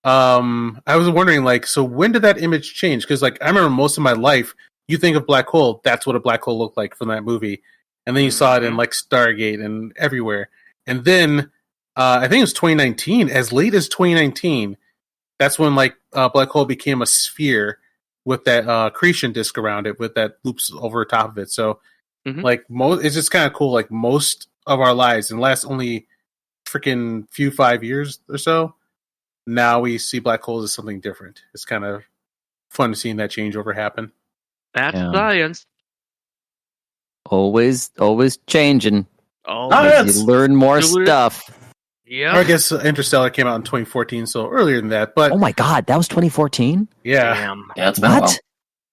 I was wondering, like, so when did that image change? Because, like, I remember most of my life, you think of black hole, that's what a black hole looked like from that movie, and then you saw it in like Stargate and everywhere. And then I think it was 2019, as late as 2019, that's when like black hole became a sphere with that accretion disk around it, with that loops over top of it. So, like, it's just kind of cool. Like most of our lives, in the last only freaking 5 years or so. Now we see black holes as something different. It's kind of fun seeing that changeover happen. That's science. Always changing. Always. You learn more stuff. Yeah. I guess Interstellar came out in 2014, so earlier than that. But oh my god, that was 2014. Yeah. Damn. Yeah, it's been a while.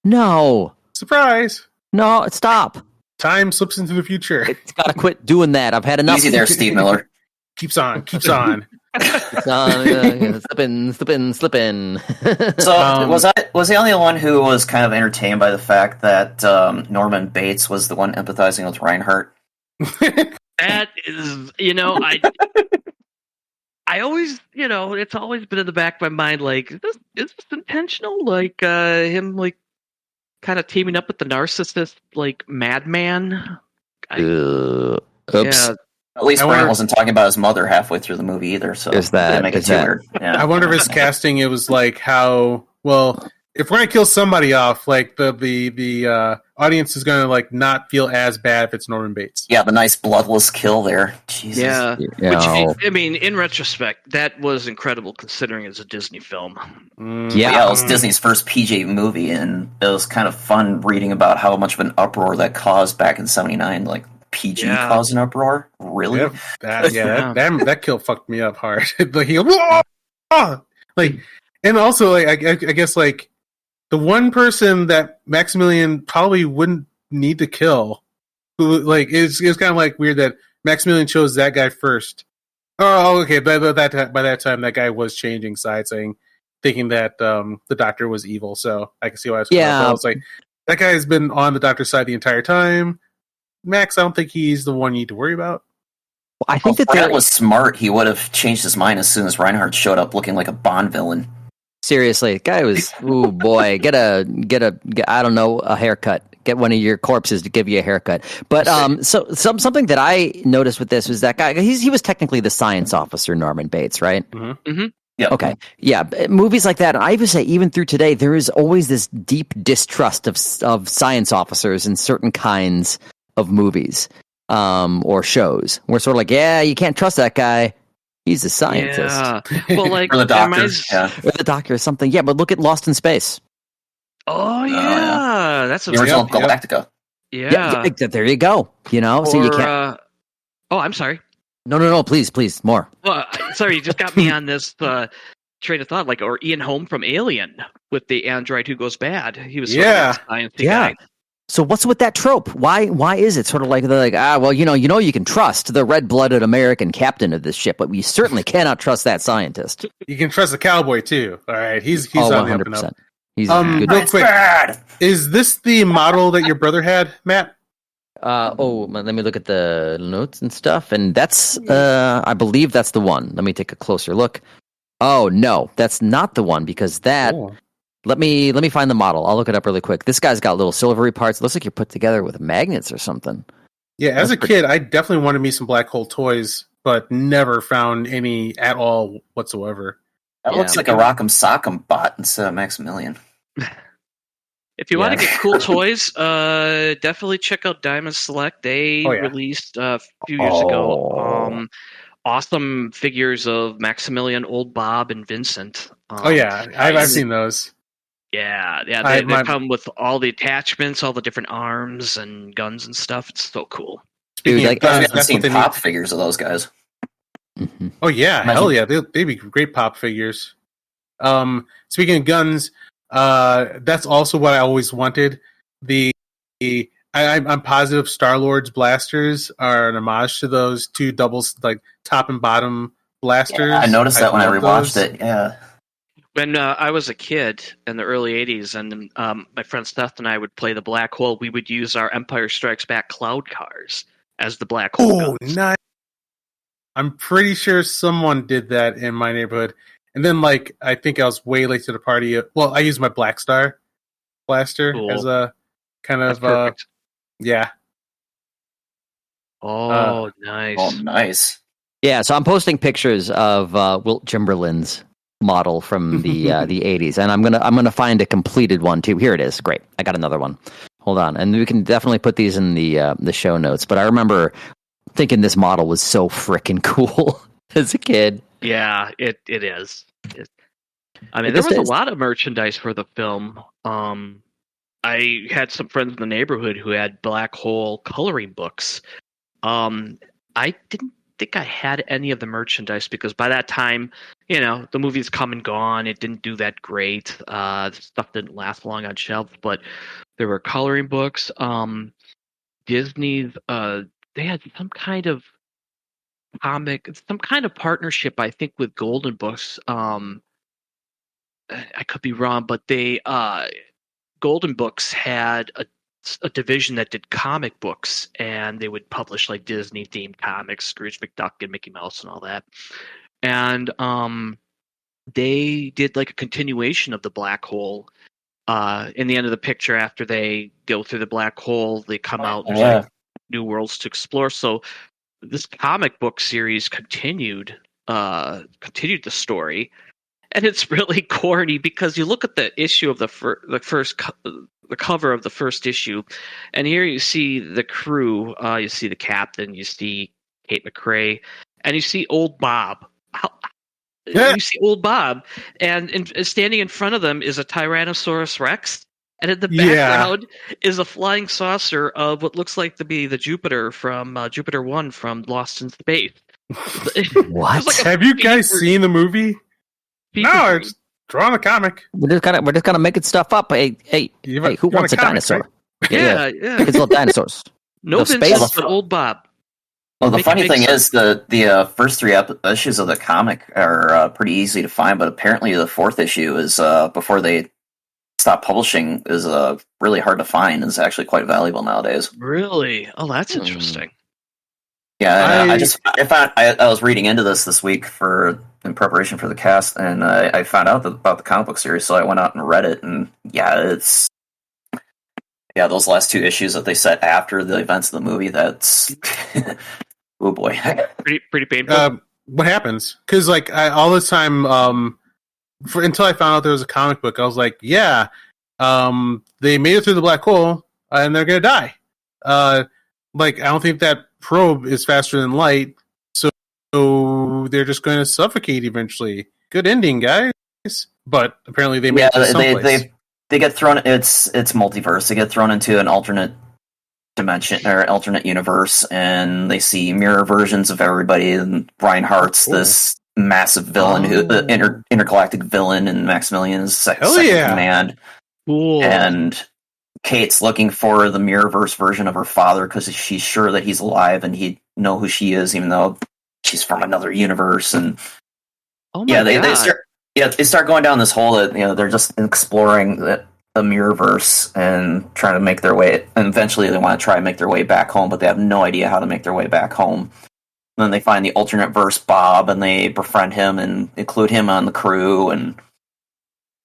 No. Surprise. No, stop. Time slips into the future. It's got to quit doing that. I've had enough. Easy there, Steve Miller. Keeps on. Slipping. So was the only one who was kind of entertained by the fact that Norman Bates was the one empathizing with Reinhardt? That is, I always, it's always been in the back of my mind, like, is this intentional? Like, him, like, kind of teaming up with the narcissist, like, madman? Oops. Yeah. At least Brian wasn't talking about his mother halfway through the movie either, so Is that- didn't make it is too that- weird. Yeah. I wonder if his casting, it was like how, well, if we're going to kill somebody off, like the audience is going to like not feel as bad if it's Norman Bates. Yeah, the nice bloodless kill there. Jesus. Yeah. Yeah. Which, I mean, in retrospect, that was incredible considering it's a Disney film. Yeah, it was Disney's first PG movie, and it was kind of fun reading about how much of an uproar that caused back in '79. Like, PG caused an uproar? Really? That kill fucked me up hard. And also, like, I guess, like, the one person that Maximilian probably wouldn't need to kill, who, like, it's kind of like weird that Maximilian chose that guy first Oh, okay. By that time, that guy was changing sides, thinking that the Doctor was evil. So I can see why I was. Yeah. I was like, that guy has been on the Doctor's side the entire time. Max, I don't think he's the one you need to worry about. I think If that Pratt was smart, he would have changed his mind as soon as Reinhardt showed up looking like a Bond villain. seriously, the guy was. Ooh boy, get a I don't know, a haircut. Get one of your corpses to give you a haircut. But something that I noticed with this was that guy. He was technically the science officer, Norman Bates, right? Mm-hmm. Yeah. Okay. Yeah. Movies like that, I would say even through today, there is always this deep distrust of science officers in certain kinds of movies or shows. We're sort of like, yeah, you can't trust that guy. He's a scientist. Yeah. Well, like Or the Doctor. yeah. Or the Doctor or something. Yeah, but look at Lost in Space. Oh yeah, that's a The original Yep, yep. Galactica. yeah. There you go. You know, so you Or, can't. oh, I'm sorry. No, please, more. Well, sorry, you just got me on this train of thought. Like, or Ian Holm from Alien with the android who goes bad. He was sort of Yeah. that sciencey Yeah. guy. So what's with that trope? Why is it sort of like they're like, well, you know you can trust the red-blooded American captain of this ship, but we certainly cannot trust that scientist. You can trust the cowboy too. All right, he's on the up and up. He's good. Real quick, is this the model that your brother had, Matt? Let me look at the notes and stuff, and that's I believe that's the one. Let me take a closer look. Oh no, that's not the one because that. Oh. Let me find the model. I'll look it up really quick. This guy's got little silvery parts. It looks like you're put together with magnets or something. Yeah, as a kid, I definitely wanted me some black hole toys, but never found any at all whatsoever. That looks like a Rock'em Sock'em bot instead of Maximilian. If you want to get cool toys, definitely check out Diamond Select. They released a few years ago awesome figures of Maximilian, Old Bob, and Vincent. I've seen those. Yeah, they come with all the attachments, all the different arms and guns and stuff. It's so cool. Dude, I haven't seen pop figures of those guys. Mm-hmm. Oh yeah, hell yeah, they'd be great pop figures. Speaking of guns, that's also what I always wanted. I'm positive Star-Lord's blasters are an homage to those two doubles, like top and bottom blasters. Yeah, I noticed that when I rewatched those. it. Yeah. When I was a kid in the early 80s, and my friend Seth and I would play the Black Hole, we would use our Empire Strikes Back cloud cars as the Black Hole guns. Nice. I'm pretty sure someone did that in my neighborhood. And then, I think I was way late to the party. Well, I used my Black Star blaster as a kind That's of, perfect. yeah. Oh, nice. Oh, nice. Yeah, so I'm posting pictures of Wilt Chamberlain's model from the the 80s, and I'm gonna find a completed one too. Here it is. Great, I got another one. Hold on, and we can definitely put these in the show notes. But I remember thinking this model was so freaking cool as a kid. Yeah, it is. I mean, there was a lot of merchandise for the film. I had some friends in the neighborhood who had Black Hole coloring books. I didn't think I had any of the merchandise because by that time, the movie's come and gone. It didn't do that great. Stuff didn't last long on shelves, but there were coloring books. Disney's, they had some kind of comic, some kind of partnership, I think, with Golden Books. I could be wrong, but Golden Books had a division that did comic books, and they would publish Disney themed comics, Scrooge McDuck and Mickey Mouse and all that. And they did a continuation of the Black Hole. In the end of the picture, after they go through the Black Hole, they come out. There's new worlds to explore. So this comic book series continued the story. And it's really corny because you look at the issue of the cover of the first issue, and here you see the crew. You see the captain, you see Kate McRae, and you see Old Bob. You see Old Bob, and standing in front of them is a Tyrannosaurus Rex, and in the background is a flying saucer of what looks like to be the Jupiter from Jupiter 1 from Lost in Space. What? Have you guys seen the movie? No, it's drawing a comic. We're just kind of making stuff up. Hey, who wants a comic, dinosaur? Right? Yeah. It's little dinosaurs. No space- Vincent, but Old Bob. Well, the Make it funny make thing sense. is the first three issues of the comic are pretty easy to find, but apparently the fourth issue is before they stop publishing is really hard to find. It's actually quite valuable nowadays. Really? Oh, that's interesting. Yeah, and, I was reading into this week in preparation for the cast, and I found out about the comic book series, so I went out and read it, and those last two issues that they set after the events of the movie, that's oh boy. Pretty painful. What happens? Because like all this time, until I found out there was a comic book, I was like, yeah, they made it through the black hole, and they're gonna die. Like I don't think that probe is faster than light, so they're just going to suffocate eventually. Good ending, guys. But apparently they made it to someplace. They get thrown. It's multiverse. They get thrown into an alternate dimension or alternate universe, and they see mirror versions of everybody. And Reinhardt's this massive villain, intergalactic villain, and Maximilian is second in command. Cool. And Kate's looking for the Mirrorverse version of her father because she's sure that he's alive and he'd know who she is, even though she's from another universe. And they start going down this hole that they're just exploring the Mirrorverse and trying to make their way. And eventually, they want to try and make their way back home, but they have no idea how to make their way back home. And then they find the alternate verse Bob, and they befriend him and include him on the crew. And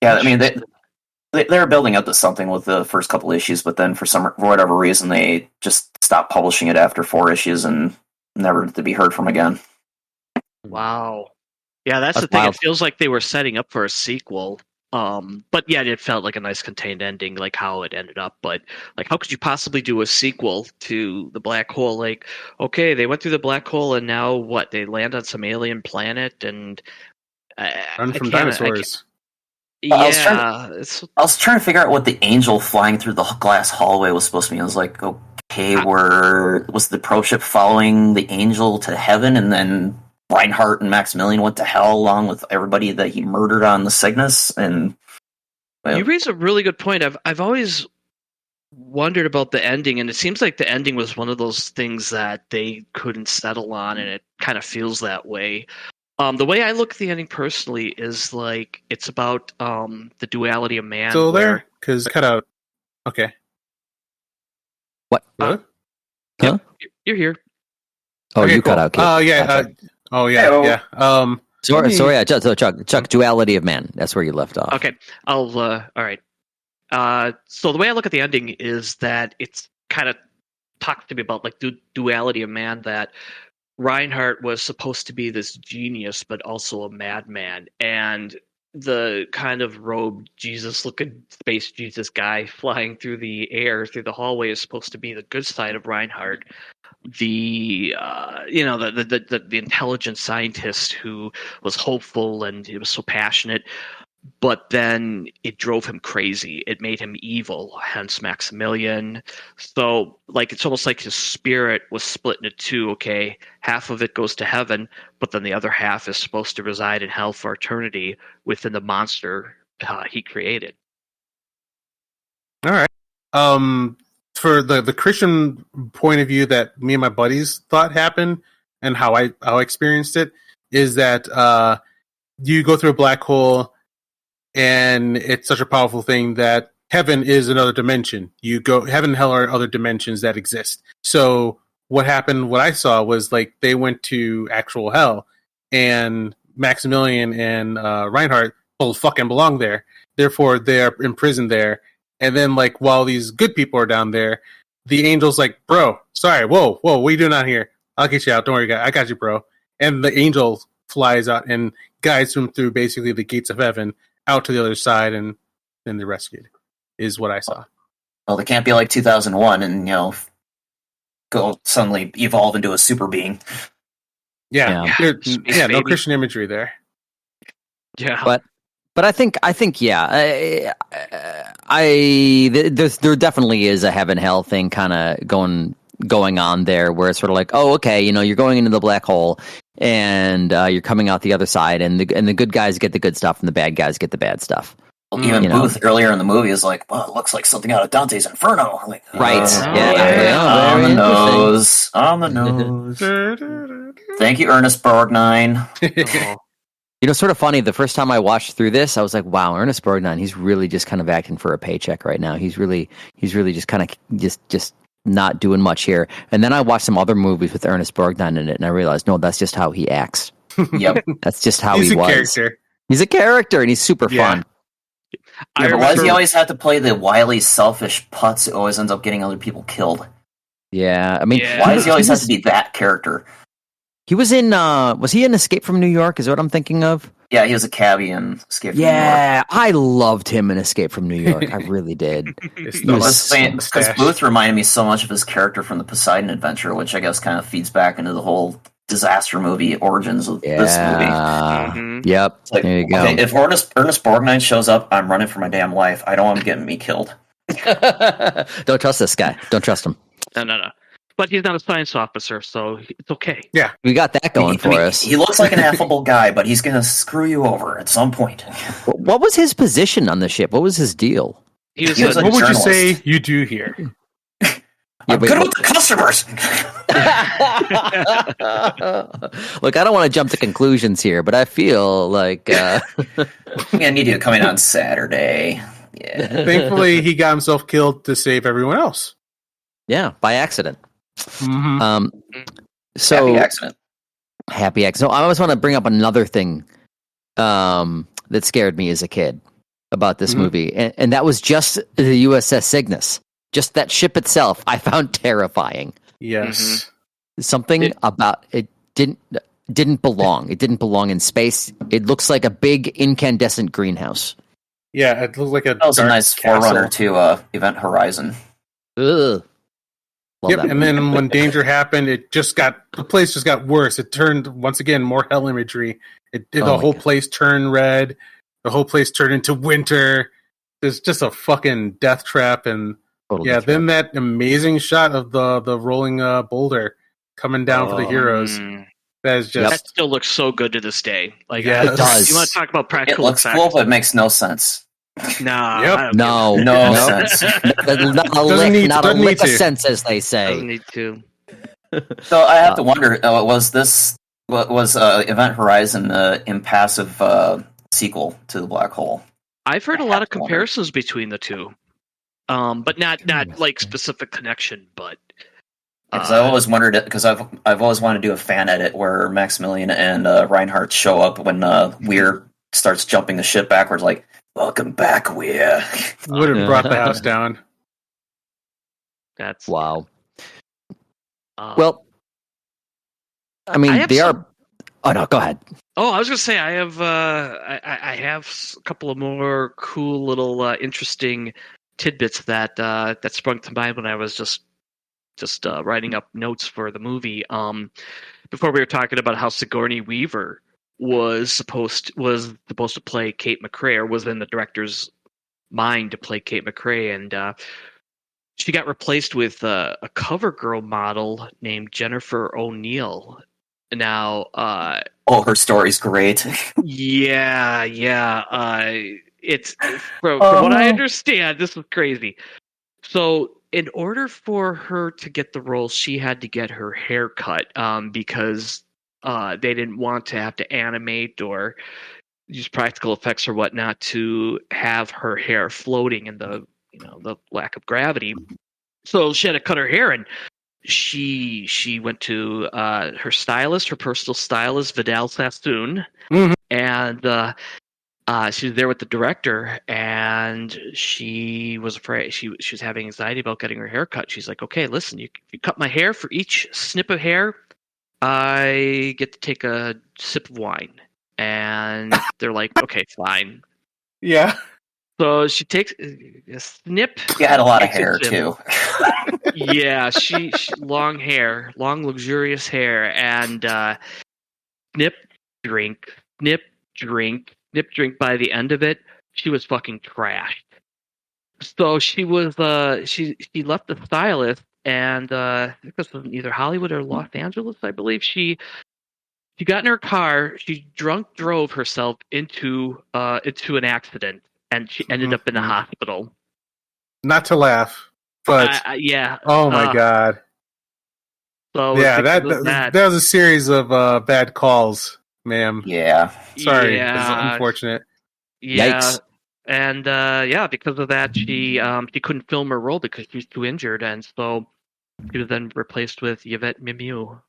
they were building up to something with the first couple issues, but then for whatever reason, they just stopped publishing it after 4 issues and never to be heard from again. Wow. Yeah, that's the thing. Wild. It feels like they were setting up for a sequel. But yeah, it felt like a nice contained ending, like how it ended up. But like, how could you possibly do a sequel to the black hole? Like, okay, they went through the black hole, and now what? They land on some alien planet and Run from dinosaurs. I was trying to figure out what the angel flying through the glass hallway was supposed to mean. I was like, okay, was the probe ship following the angel to heaven, and then Reinhardt and Maximilian went to hell along with everybody that he murdered on the Cygnus? And you raise a really good point. I've always wondered about the ending, and it seems like the ending was one of those things that they couldn't settle on, and it kind of feels that way. The way I look at the ending personally is like it's about the duality of man. Still there? Because cut out. Okay. What? Huh? You're here. Oh, Okay, you cool. cut out. Kate. Yeah. Gotcha. Yeah. Sorry, Chuck. Duality of man. That's where you left off. Okay. All right. So the way I look at the ending is that it's kind of talks to me about like duality of man, that Reinhardt was supposed to be this genius, but also a madman, and the kind of robed Jesus-looking space Jesus guy flying through the air through the hallway is supposed to be the good side of Reinhardt. The intelligent scientist who was hopeful and he was so passionate, but then it drove him crazy. It made him evil, hence Maximilian. So, like, it's almost like his spirit was split into two. Okay, half of it goes to heaven, but then the other half is supposed to reside in hell for eternity within the monster he created. All right. For the Christian point of view that me and my buddies thought happened and how I experienced it is that you go through a black hole, and it's such a powerful thing that heaven is another dimension. Heaven and hell are other dimensions that exist. So what happened, what I saw was like they went to actual hell, and Maximilian and Reinhardt both fucking belong there. Therefore, they're imprisoned there. And then, like, while these good people are down there, the angel's like, bro, sorry, whoa, what are you doing out here? I'll get you out. Don't worry, I got you, bro. And the angel flies out and guides him through basically the gates of heaven out to the other side, and then they're rescued, is what I saw. Well, they can't be like 2001 and, go suddenly evolve into a super being. Yeah, no Christian imagery there. Yeah. But I think yeah, there definitely is a heaven hell thing kind of going on there, where it's sort of like, oh, okay, you're going into the black hole and you're coming out the other side, and the good guys get the good stuff and the bad guys get the bad stuff. even You know. Booth earlier in the movie is like, well, it looks like something out of Dante's Inferno. I'm like, Right. Yeah. on the very nose. On the nose. Thank you, Ernest Borgnine. Oh. You know, sort of funny. The first time I watched through this, I was like, "Wow, Ernest Borgnine. He's really just kind of acting for a paycheck right now. He's really just kind of just not doing much here." And then I watched some other movies with Ernest Borgnine in it, and I realized, no, that's just how he acts. Yep. That's just how He's he a was. character. He's a character, and he's super Yeah. fun. I But why does he remember- always have to play the wily, selfish putz who always ends up getting other people killed? Yeah, I mean, Yeah. Why does he always have to be that character? He was in. Was he in Escape from New York? Is what I'm thinking of. Yeah, he was a cabbie in Escape from New York. Yeah, I loved him in Escape from New York. I really did. It's He was Because Booth reminded me so much of his character from the Poseidon Adventure, which I guess kind of feeds back into the whole disaster movie origins of this movie. Mhm. Yep. It's like, There you go. okay, if Ernest Borgnine shows up, I'm running for my damn life. I don't want him getting me killed. Don't trust this guy. Don't trust him. No. But he's not a science officer, so it's okay. We got that going for us. He looks like an affable guy, but he's going to screw you over at some point. What was his position on the ship? What was his deal? He was, He was a- a What would you journalist. say you do here? I'm wait, good what- with the customers. Look, I don't want to jump to conclusions here, but I feel like I need you coming on Saturday. Yeah. Thankfully, he got himself killed to save everyone else. yeah, by accident. Mm-hmm. So Happy accident. happy accident. So I always want to bring up another thing that scared me as a kid about this Mhm. movie, and that was just the USS Cygnus. Just that ship itself, I found terrifying. Yes. Something about it didn't belong. It didn't belong in space. It looks like a big incandescent greenhouse. Yeah, it looked like a That was a dark nice castle. forerunner to Event Horizon. Ugh. Love Yep, that and movie. then when danger happened, the place just got worse. It turned once again more hell imagery. The my whole God. place turned red. The whole place turned into winter. There's just a fucking death trap, and Totally yeah, true. then that amazing shot of the rolling boulder coming down for the heroes. Mm. That is That just still looks so good to this day. Like, Yeah, it does. You want to talk about It practical looks effects? cool, but it makes no sense. Nah, Yep. I don't No, No no. sense. Not a Doesn't lick, need- not a doesn't need lick of to. sense, as they give it. say. Doesn't need to. So I have to wonder, was Event Horizon the impassive sequel to the Black Hole? I've heard a I lot have of to wonder. comparisons between the two, but not like specific connection. But Because I always wondered it, because I've always wanted to do a fan edit where Maximilian and Reinhardt show up when Weir starts jumping the ship backwards, like, "Welcome back, Weir." would have brought the house down. that's Wow. uh, Well, I mean, I have they some- are. Oh no, go ahead. Oh, I was gonna say I have I have a couple of more cool little interesting tidbits that sprung to mind when I was just writing up notes for the movie. Before we were talking about how Sigourney Weaver was supposed to play Kate McRae, or was in the director's mind to play Kate McRae, and she got replaced with a cover girl model named Jennifer O'Neill. Now, Oh, her story's great. yeah. It's from what I understand, this is crazy. So, in order for her to get the role, she had to get her hair cut because they didn't want to have to animate or use practical effects or whatnot to have her hair floating in the lack of gravity. So she had to cut her hair, and she went to her stylist, her personal stylist, Vidal Sassoon, Mhm. and she was there with the director, and she was afraid. She was having anxiety about getting her hair cut. She's like, "Okay, listen, you cut my hair. For each snip of hair, I get to take a sip of wine." And they're like, "Okay, fine." Yeah. So she takes a snip. She had a lot of takes a hair sip. too. Yeah, she long hair, long luxurious hair, and snip, drink, snip, drink, snip, drink. By the end of it, she was fucking trashed. So she was she left the stylist, and I think this was in either Hollywood or Los Angeles, I believe. She got in her car. She drove herself into an accident, and she ended up in the hospital. Not to laugh, but Yeah. oh my god. So Yeah, that was a series of bad calls, ma'am. Yeah. Sorry, Yeah. it's unfortunate. Yeah. Yikes. And because of that, she couldn't film her role because she was too injured, and so she was then replaced with Yvette Mimieux.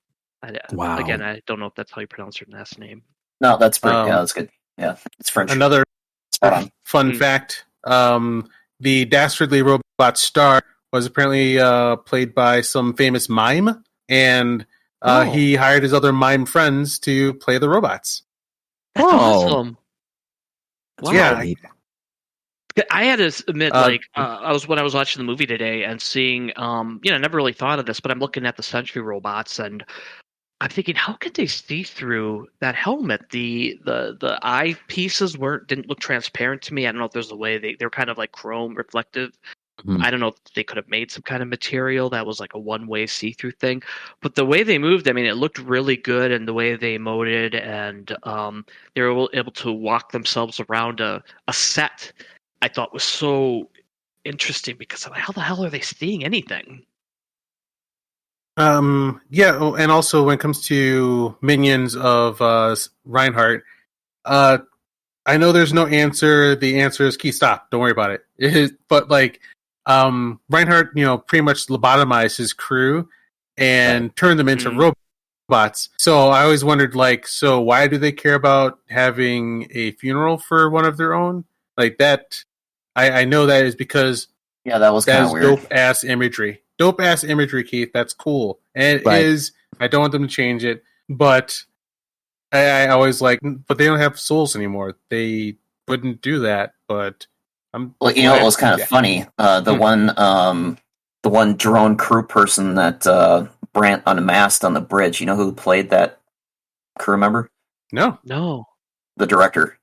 Wow. Again, I don't know if that's how you pronounce her last name. No, that's pretty. Yeah, that's good. Yeah, it's French. Another Spot on. fun fact: the Dastardly Robot star was apparently played by some famous mime, and he hired his other mime friends to play the robots. That's awesome. Wow. Yeah. I had to admit, when I was watching the movie today and seeing, I never really thought of this, but I'm looking at the Sentry robots and I'm thinking, how could they see through that helmet? The eye pieces didn't look transparent to me. I don't know if there's a way they're kind of like chrome reflective. Mhm. I don't know if they could have made some kind of material that was like a one-way see-through thing, but the way they moved, I mean, it looked really good, and the way they emoted, and they were able to walk themselves around a set, I thought was so interesting because how the hell are they seeing anything? And also when it comes to minions of Reinhardt, I know there's no answer. The answer is Key, stop. Don't worry about it. But like, Reinhardt, pretty much lobotomized his crew and turned them into robots. So I always wondered, like, so why do they care about having a funeral for one of their own? Like that, I know that is because that was kind of weird. Dope ass imagery. Dope ass imagery, Keith. That's cool. And it is. I don't want them to change it, but I always but they don't have souls anymore. They wouldn't do that, but it was kind of funny. The one drone crew person that Brandt unmasked on the bridge. You know who played that crew member? No. The director.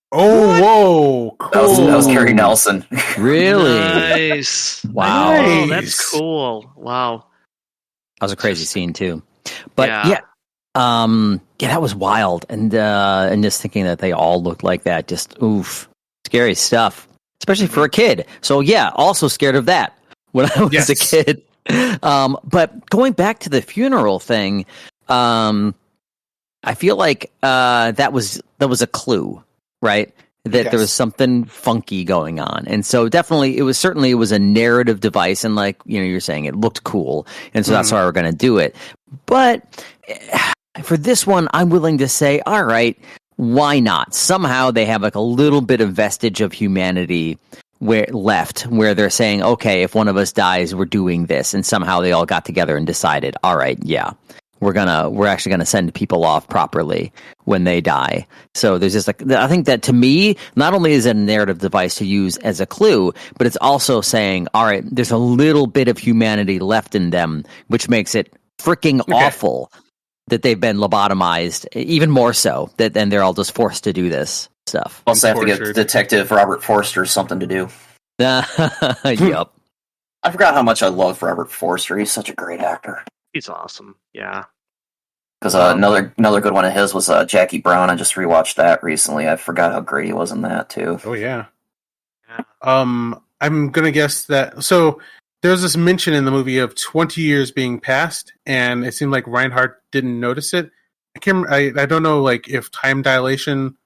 Oh, whoa! Cool. That was Carrie Nelson. Really? Nice. Wow. Oh, that's cool. Wow. That was a crazy scene too. But that was wild. And just thinking that they all looked like that, just scary stuff. Especially for a kid. So yeah, also scared of that when I was a kid. But going back to the funeral thing, I feel like that was a clue, right? That there was something funky going on. And so definitely it was a narrative device, and like, you're saying, it looked cool. And so that's why we're going to do it. But for this one, I'm willing to say, all right, why not? Somehow they have like a little bit of vestige of humanity where they're saying, okay, if one of us dies, we're doing this. And somehow they all got together and decided, all right, yeah, we're actually gonna send people off properly when they die. So there's just I think that to me, not only is it a narrative device to use as a clue, but it's also saying, all right, there's a little bit of humanity left in them, which makes it freaking awful that they've been lobotomized, even more so that then they're all just forced to do this stuff. Also have to get Detective Robert Forster something to do. Yup. I forgot how much I love Robert Forster. He's such a great actor. He's awesome. Yeah. Because another good one of his was Jackie Brown. I just rewatched that recently. I forgot how great he was in that too. Oh yeah. I'm gonna guess that. So there's this mention in the movie of 20 years being passed, and it seemed like Reinhardt didn't notice it. I don't know, like, if time dilation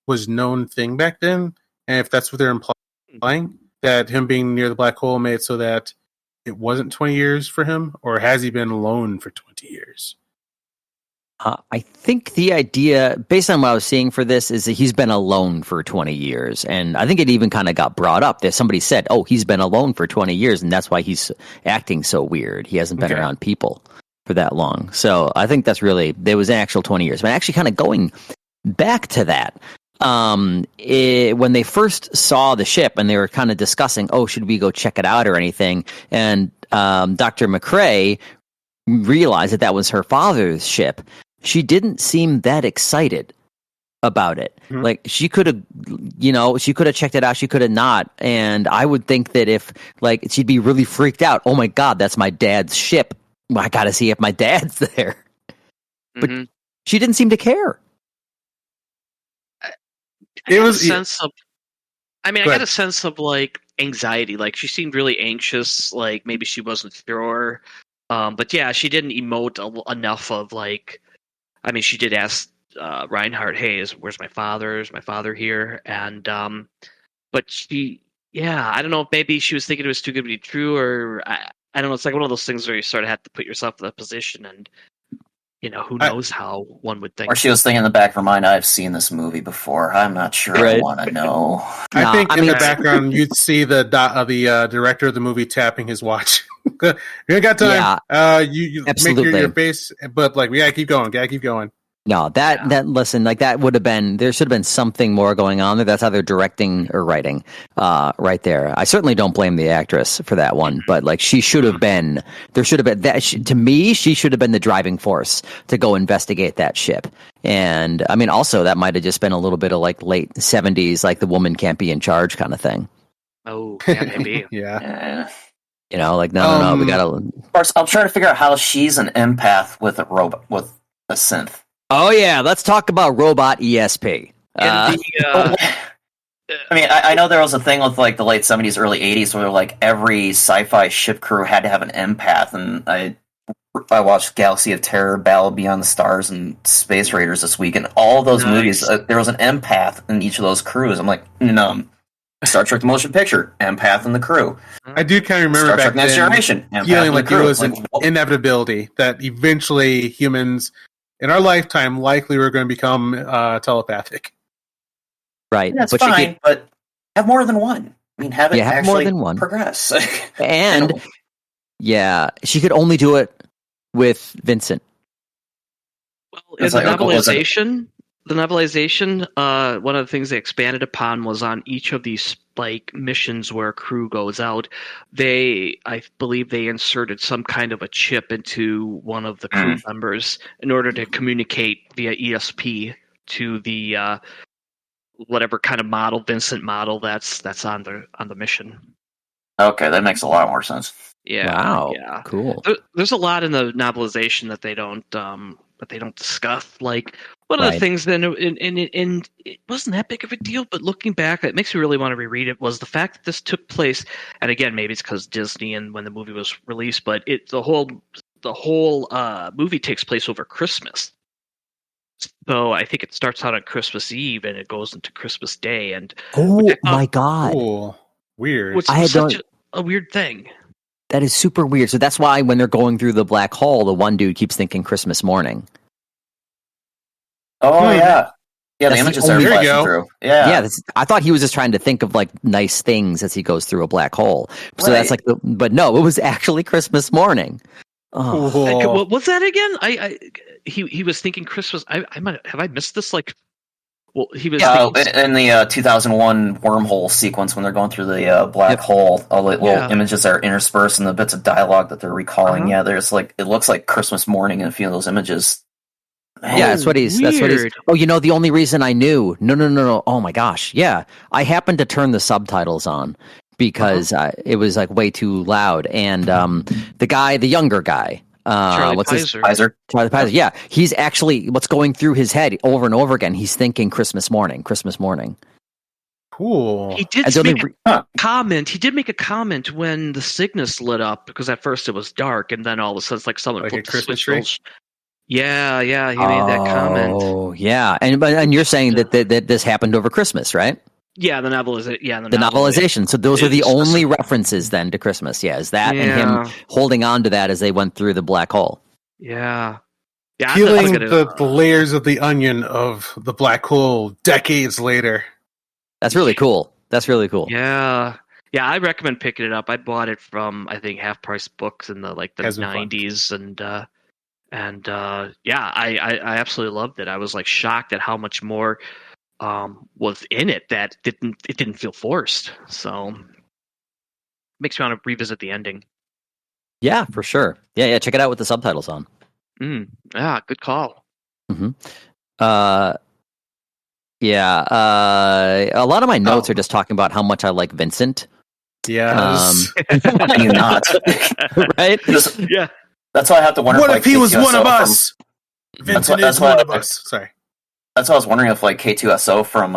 was known thing back then, and if that's what they're implying, that him being near the black hole made it so that it wasn't 20 years for him, or has he been alone for 20 years? I think the idea, based on what I was seeing for this, is that he's been alone for 20 years. And I think it even kind of got brought up that somebody said, he's been alone for 20 years, and that's why he's acting so weird. He hasn't been around people for that long. So I think that's really, there was an actual 20 years. But actually kind of going back to that, when they first saw the ship and they were kind of discussing, should we go check it out or anything? And Dr. McCrae realized that was her father's ship. She didn't seem that excited about it. Mm-hmm. Like, she could have checked it out. She could have not. And I would think that if, like, she'd be really freaked out. Oh my God, that's my dad's ship. Well, I got to see if my dad's there. But she didn't seem to care. I I mean, I Go got ahead. a sense of like anxiety. Like she seemed really anxious. Like maybe she wasn't sure. But yeah, she didn't emote enough of like. I mean, she did ask Reinhardt, "Hey, where's my father? Is my father here?" And but she, yeah, I don't know. Maybe she was thinking it was too good to be true, or I don't know. It's like one of those things where you sort of have to put yourself in that position, and who knows how one would think. Or she was thinking in the back of her mind, I've seen this movie before. I'm not sure I Right. want to know. I Nah, think I in mean- the background you'd see the director of the movie tapping his watch. You ain't got time. You make absolutely. your face, but like we gotta keep going. Gotta keep going. No, that listen, like that would have been, there should have been something more going on there. That's either directing or writing, right there. I certainly don't blame the actress for that one, but like she should have been, there should have been that. To me, she should have been the driving force to go investigate that ship. And I mean, also that might have just been a little bit of like late 70s, like the woman can't be in charge kind of thing. Oh, yeah, maybe. Yeah. Like no, we gotta. Of course, I'm trying to figure out how she's an empath with a robot, with a synth. Oh yeah, let's talk about robot ESP. And I mean, I know there was a thing with like the late 70s, early 80s where like every sci-fi ship crew had to have an empath, and I watched Galaxy of Terror, Battle Beyond the Stars, and Space Raiders this week, and all those movies, there was an empath in each of those crews. I'm like, Star Trek the Motion Picture, empath in the crew. I do kind of remember Star back Trek Next then Generation, empath feeling in the like it crew. was Like, an what? inevitability that eventually humans in our lifetime likely were going to become telepathic. Right, That's but she fine, could- but have more than one. I mean, have it have actually more than one. progress. and yeah, she could only do it with Vincent. Well, in It's the like, what was it? novelization, one of the things they expanded upon was on each of these like missions where a crew goes out, I believe they inserted some kind of a chip into one of the crew members in order to communicate via ESP to the whatever kind of model, Vincent model that's on the mission. Okay, that makes a lot more sense. Yeah. Wow, Yeah. cool. There's a lot in the novelization that they don't discuss. Like one of the Right. things then, and it wasn't that big of a deal, but looking back, it makes me really want to reread it. Was the fact that this took place, and again, maybe it's because Disney and when the movie was released, but the whole movie takes place over Christmas. So I think it starts out on Christmas Eve and it goes into Christmas Day, and Oh my god, Cool. Weird. which I is had such a weird thing. that is super weird. So that's why when they're going through the black hole, the one dude keeps thinking Christmas morning. Oh yeah, yeah. That's The the images are only- There you flashing go. through. Yeah, Yeah, I thought he was just trying to think of like nice things as he goes through a black hole. So that's like, Right. but no, it was actually Christmas morning. Oh, Cool. What was that again? He was thinking Christmas. I might have I missed this. Like, well, he was. thinking, in the 2001 wormhole sequence when they're going through the black Yep. hole, all the little Yeah. images are interspersed and the bits of dialogue that they're recalling. Uh-huh. Yeah, there's like it looks like Christmas morning in a few of those images. Man. yeah, that's what he's. weird. Oh, the only reason I knew. No. Oh my gosh. Yeah, I happened to turn the subtitles on because it was like way too loud, and the younger guy. Charlie what's his Pizer. Pizer. Charlie Pizer? Yeah, he's actually what's going through his head over and over again. He's thinking Christmas morning. Cool. He did And the only make a comment. He did make a comment when the Cygnus lit up because at first it was dark, and then all of a sudden, it's like someone Like a flipped the Christmas switch. Yeah, he made that comment. Oh, yeah, and you're saying that this happened over Christmas, right? Yeah, the novelization. Yeah, The novelization. So those are the It's only specific. references then to Christmas. Yeah, is that and Yeah. him holding on to that as they went through the black hole. Yeah. Yeah, Peeling the layers of the onion of the black hole decades later. That's really cool. Yeah. Yeah, I recommend picking it up. I bought it from I think Half Price Books in the Has been fun. 90s, and yeah, I absolutely loved it. I was like shocked at how much more was in it that didn't feel forced. So makes me want to revisit the ending. Yeah, for sure. Yeah. Check it out with the subtitles on. Yeah, good call. Yeah. A lot of my notes are just talking about how much I like Vincent. Yes. Can you not? Right? Just- Yeah. that's why I have to wonder. What if if he was K2SO one of from- us? Vincent that's is why one I- of us. Sorry. That's why I was wondering if like K2SO from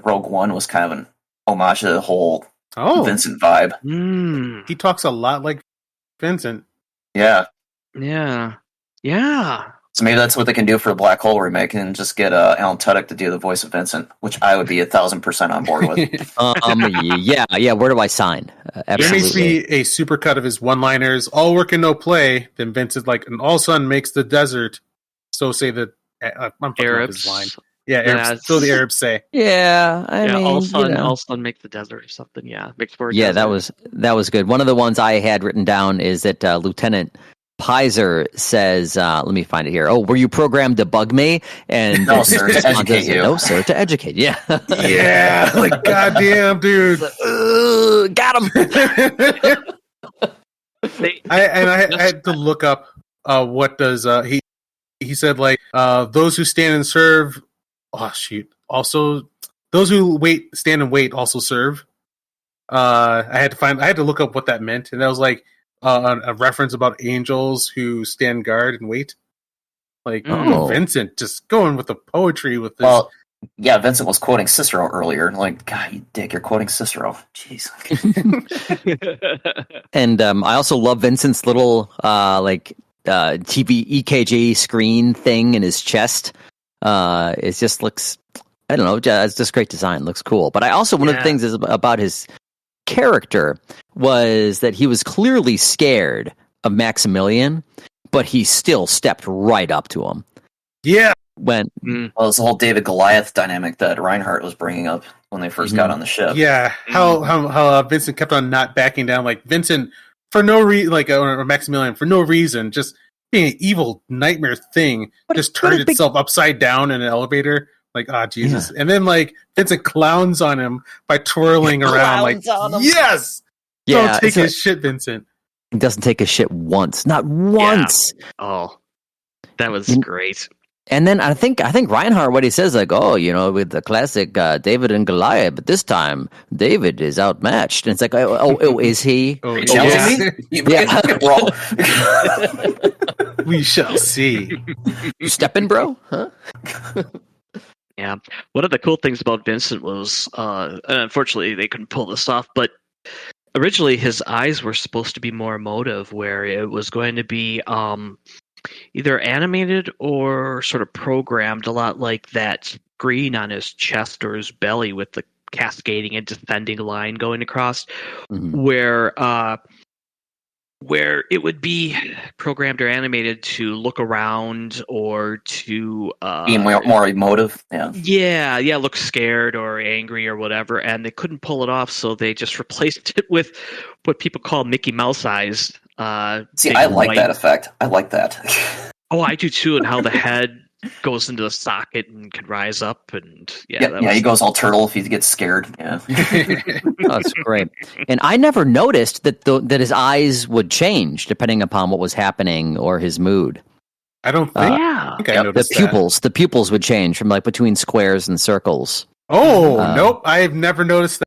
Rogue One was kind of homage to the whole Oh, Vincent vibe. he talks a lot like Vincent. Yeah. Yeah. Yeah. So maybe that's what they can do for the Black Hole remake and just get Alan Tudyk to do the voice of Vincent, which I would be 1,000% on board with. Yeah. Where do I sign? There Absolutely. needs to be a supercut of his one-liners, all work and no play. Then Vincent, like, and all sun makes the desert. So say the I'm fucking up his line. Arabs. Yeah, Arabs, Yeah, so the Arabs say. Yeah, I mean, all sun, you know. all sun make the desert or something. Yeah, makes for a Yeah, desert. that was good. One of the ones I had written down is that Lieutenant Pizer says, let me find it here. Oh, were you programmed to bug me? And No, sir, to educate you. No, sir, to educate. Yeah. Yeah, like goddamn, dude. Got him. I had to look up what does he said, like, those who stand and serve. Oh shoot! Also, those who stand and wait also serve. I had to look up what that meant, and that was like a reference about angels who stand guard and wait. Like, Oh. Vincent just going with the poetry with this. Well, yeah, Vincent was quoting Cicero earlier. Like, God, you dick, you're quoting Cicero. Jeez. And I also love Vincent's little TV EKG screen thing in his chest. It just looks, I don't know, it's just great design. Looks cool. But I also, one of the things is about his character was that he was clearly scared of Maximilian, but he still stepped right up to him. Yeah. Well, it's the whole David Goliath dynamic that Reinhardt was bringing up when they 1st got on the ship. Yeah, how Vincent kept on not backing down. Like Vincent, for no reason, like or Maximilian, for no reason, just being an evil nightmare thing, just turned itself upside down in an elevator. Like, Jesus! Yeah. And then like Vincent clowns on him by twirling around. Like, yes, don't take his shit, Vincent. He doesn't take his shit once, not once. Yeah. Oh, that was great. And then I think Reinhardt, what he says, like, oh, you know, with the classic David and Goliath, but this time David is outmatched. And it's like, oh is he? Oh, yeah. We shall see. You stepping, bro? Huh? Yeah. One of the cool things about Vincent was, and unfortunately they couldn't pull this off, but originally his eyes were supposed to be more emotive, where it was going to be either animated or sort of programmed, a lot like that screen on his chest or his belly with the cascading and descending line going across, where it would be programmed or animated to look around or to be more emotive. Yeah, look scared or angry or whatever, and they couldn't pull it off, so they just replaced it with what people call Mickey Mouse eyes. See, I like that effect. I like that. Oh, I do too, and how the head goes into the socket and can rise up, and he goes all turtle if he gets scared. Yeah, that's great. And I never noticed that that his eyes would change depending upon what was happening or his mood. I don't think. I noticed the pupils would change from like between squares and circles. Oh, nope! I've never noticed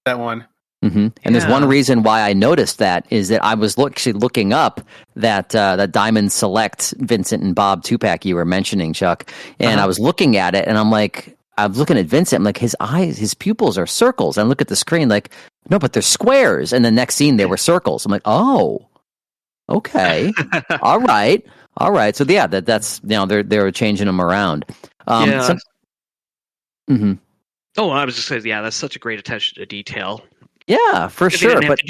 that one. Mm-hmm. And there's one reason why I noticed that is that I was actually looking up that Diamond Select Vincent and Bob 2-pack you were mentioning, Chuck, and I was looking at it, and I'm looking at Vincent, I'm like, his eyes, his pupils are circles. And I look at the screen like, no, but they're squares. And the next scene, they were circles. I'm like, oh, okay, all right. So yeah, that's they're changing them around. Oh, I was just saying, that's such a great attention to detail. Yeah, for sure. But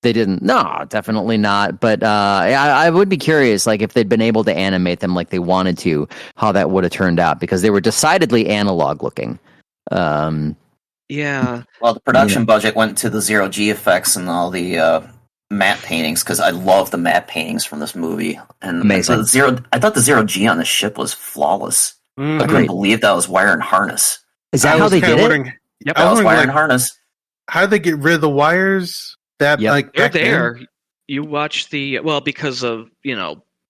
they didn't. No, definitely not. But I would be curious, like if they'd been able to animate them like they wanted to, how that would have turned out, because they were decidedly analog looking. Yeah. Well, the production budget went to the zero-G effects and all the matte paintings, because I love the matte paintings from this movie. And amazing. I thought the zero-G on the ship was flawless. I couldn't believe that was wire and harness. Is that how they did it? Yep, that was wire and harness. How did they get rid of the wires? Like they're there. You watch because of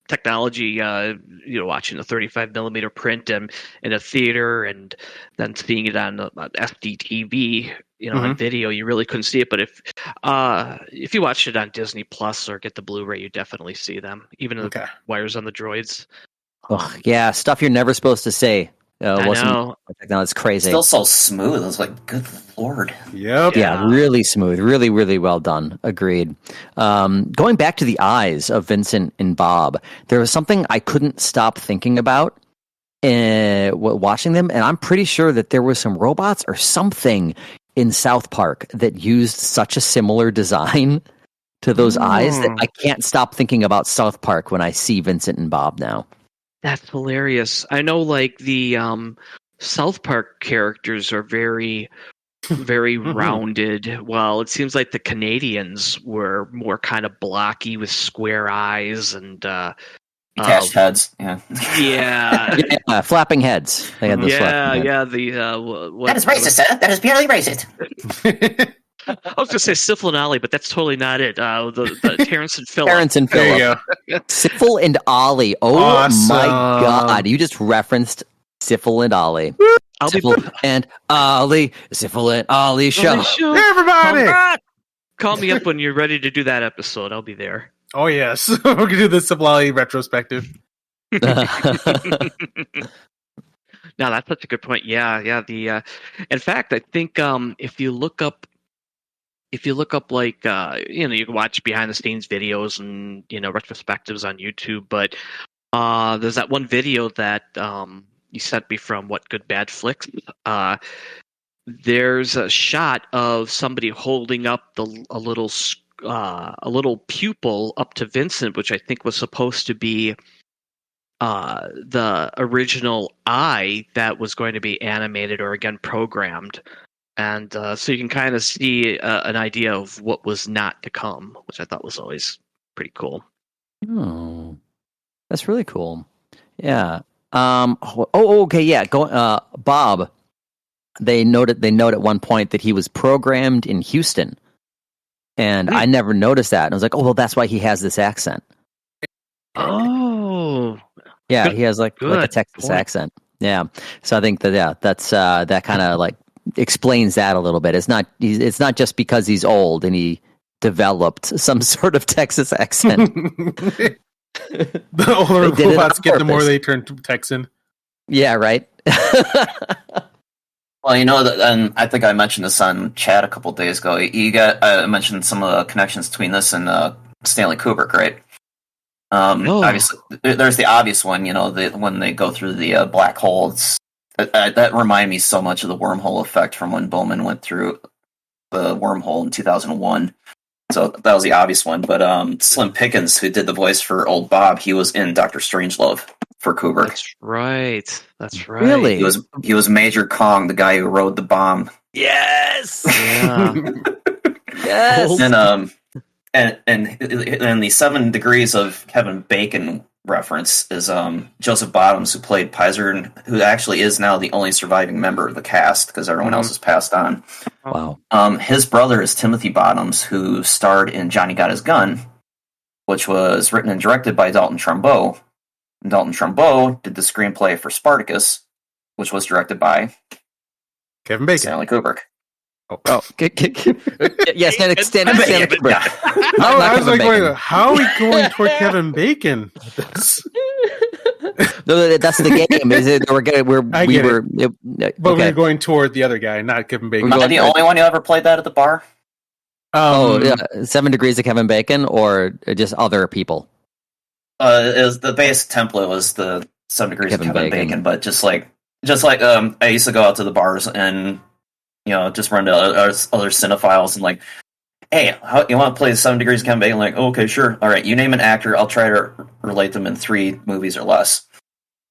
technology. Watching a 35 millimeter print in a theater and then seeing it on SD TV, on video, you really couldn't see it. But if you watch it on Disney Plus or get the Blu-ray, you definitely see them, even the wires on the droids. Yeah, stuff you're never supposed to say I Wasn't know. no, it's crazy. Still so smooth. I was like, good lord. Yep. Yeah, really smooth, really, really well done. Agreed. Going back to the eyes of Vincent and Bob, there was something I couldn't stop thinking about watching them, and I'm pretty sure that there were some robots or something in South Park that used such a similar design to those eyes that I can't stop thinking about South Park when I see Vincent and Bob now. That's hilarious. I know, like, the South Park characters are very, very rounded. Well, it seems like the Canadians were more kind of blocky with square eyes and Detached heads. Yeah. yeah, Yeah, flapping heads. They had the flapping heads. yeah. The what, That is racist, sir. That is purely racist. I was gonna say Syphil and Ollie, but that's totally not it. The Terrence and Phillip. Terrence and There Phillip. you go. Syphil and Ollie. Oh Awesome. my God. You just referenced Syphil and Ollie. I'll be Syphil and Ollie. Syphil and Ollie show. Everybody. Call me up when you're ready to do that episode. I'll be there. Oh yes, we're gonna do the Siblali retrospective. No, that's such a good point. Yeah. The in fact, I think if you look up like you can watch behind the scenes videos and retrospectives on YouTube, but there's that one video that you sent me from What Good Bad Flicks. There's a shot of somebody holding up a little pupil up to Vincent, which I think was supposed to be the original eye that was going to be animated or again programmed. And so you can kind of see an idea of what was not to come, which I thought was always pretty cool. Oh, that's really cool. Yeah. Okay. Yeah. Bob. They note at one point that he was programmed in Houston, and I never noticed that. And I was like, oh well, that's why he has this accent. Oh, Yeah, Good- he has like a good Texas point. accent. Yeah. So I think that's that kind of like explains that a little bit. It's not just because he's old and he developed some sort of Texas accent. The older They did it robots on get, the more purpose. they turn to Texan. Yeah, right. Well, and I think I mentioned this on chat a couple days ago. I mentioned some of the connections between this and Stanley Kubrick, right? Obviously, there's the obvious one. When they go through the black holes, that reminded me so much of the wormhole effect from when Bowman went through the wormhole in 2001. So that was the obvious one. But Slim Pickens, who did the voice for Old Bob, he was in Dr. Strangelove for Kubrick. That's right. Really? He was Major Kong, the guy who rode the bomb. Yes. Yeah. Yes. And the 7 Degrees of Kevin Bacon reference is Joseph Bottoms, who played Pizer, and who actually is now the only surviving member of the cast because everyone else has passed on. Wow. His brother is Timothy Bottoms, who starred in Johnny Got His Gun, which was written and directed by Dalton Trumbo. And Dalton Trumbo did the screenplay for Spartacus, which was directed by Kevin Bacon. Stanley Kubrick. Oh. Yes, Stanley Kubrick. I was like, Bacon. wait, how are we going toward Kevin Bacon? with this? No, that's the game. Is it? But we're going toward the other guy, not Kevin Bacon. Am I the only one who ever played that at the bar? Yeah, 7 Degrees of Kevin Bacon, or just other people. Is the base template was the 7 Degrees of Kevin Bacon, but just like I used to go out to the bars and just run to other cinephiles and like, hey, you want to play 7 Degrees of Kevin Bacon? Like, oh, okay, sure. All right, you name an actor, I'll try to relate them in 3 movies or less.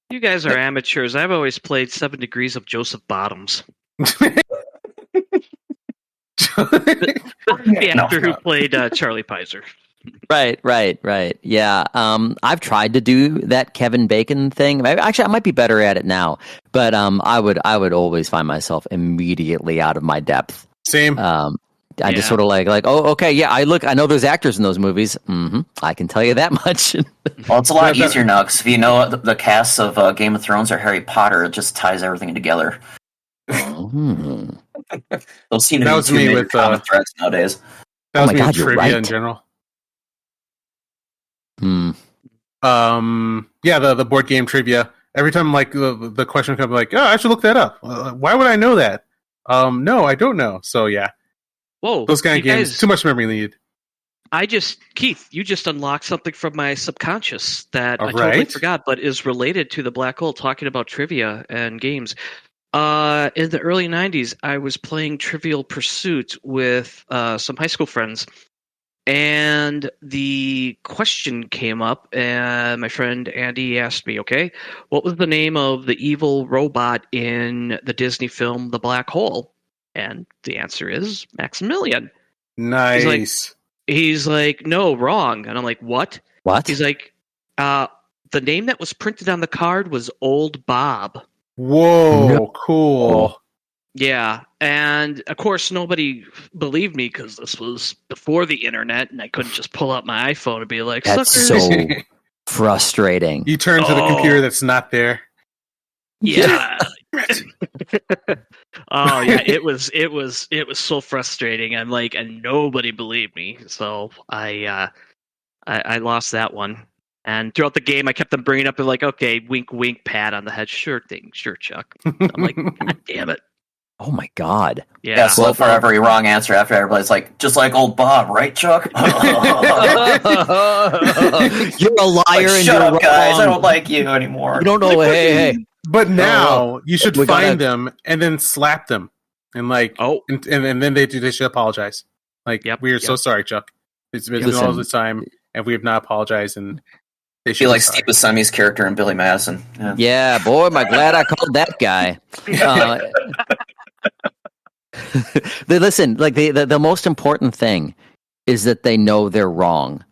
You guys are amateurs. I've always played 7 Degrees of Joseph Bottoms. The actor who played Charlie Pizer. Right. Yeah. I've tried to do that Kevin Bacon thing. Actually, I might be better at it now, but I would always find myself immediately out of my depth. Same. I just sort of like, oh, okay, yeah. I know there's actors in those movies. I can tell you that much. Well, it's a lot easier now because if you know the casts of Game of Thrones or Harry Potter, it just ties everything together. Those seem to That be was two me major with, common threads nowadays. That was my me God, with you're trivia right. in general. Hmm. Yeah, the board game trivia. every time like the question comes like, oh, I should look that up. Why would I know that? No, I don't know. So yeah, Whoa, those kind of you games, guys- too much memory need. Keith, you just unlocked something from my subconscious that All I totally right. forgot, but is related to the black hole. Talking about trivia and games. In the early '90s, I was playing Trivial Pursuit with some high school friends, and the question came up, and my friend Andy asked me, "Okay, what was the name of the evil robot in the Disney film The Black Hole?" And the answer is Maximilian. Nice. He's like, no, wrong. And I'm like, what? What? He's like, the name that was printed on the card was Old Bob. Whoa, No. cool. Yeah. And of course, nobody believed me because this was before the internet and I couldn't just pull out my iPhone and be like, That's suckers. so frustrating. You turn to the Oh. computer that's not there. Yeah. Oh yeah, it was so frustrating. I'm like, and nobody believed me, so I lost that one. And throughout the game, I kept them bringing up and like, okay, wink, wink, pat on the head, sure thing, sure, Chuck. I'm like, God damn it, Oh my god. Yeah, so for every wrong answer after everybody's like, just like old Bob, right, Chuck? You're a liar Like, and shut you're up, guys. I wrong. don't like you anymore. You don't know. Hey. But now you should we gotta- find them and then slap them, and like, Oh, and then they should apologize. Like, Yep, we are so yep. sorry, Chuck. It's been all Listen. this time, and we have not apologized, and they should Be like sorry. Steve Buscemi's character in Billy Madison. Yeah. Yeah, boy, am I glad I called that guy. Listen, like the most important thing is that they know they're wrong.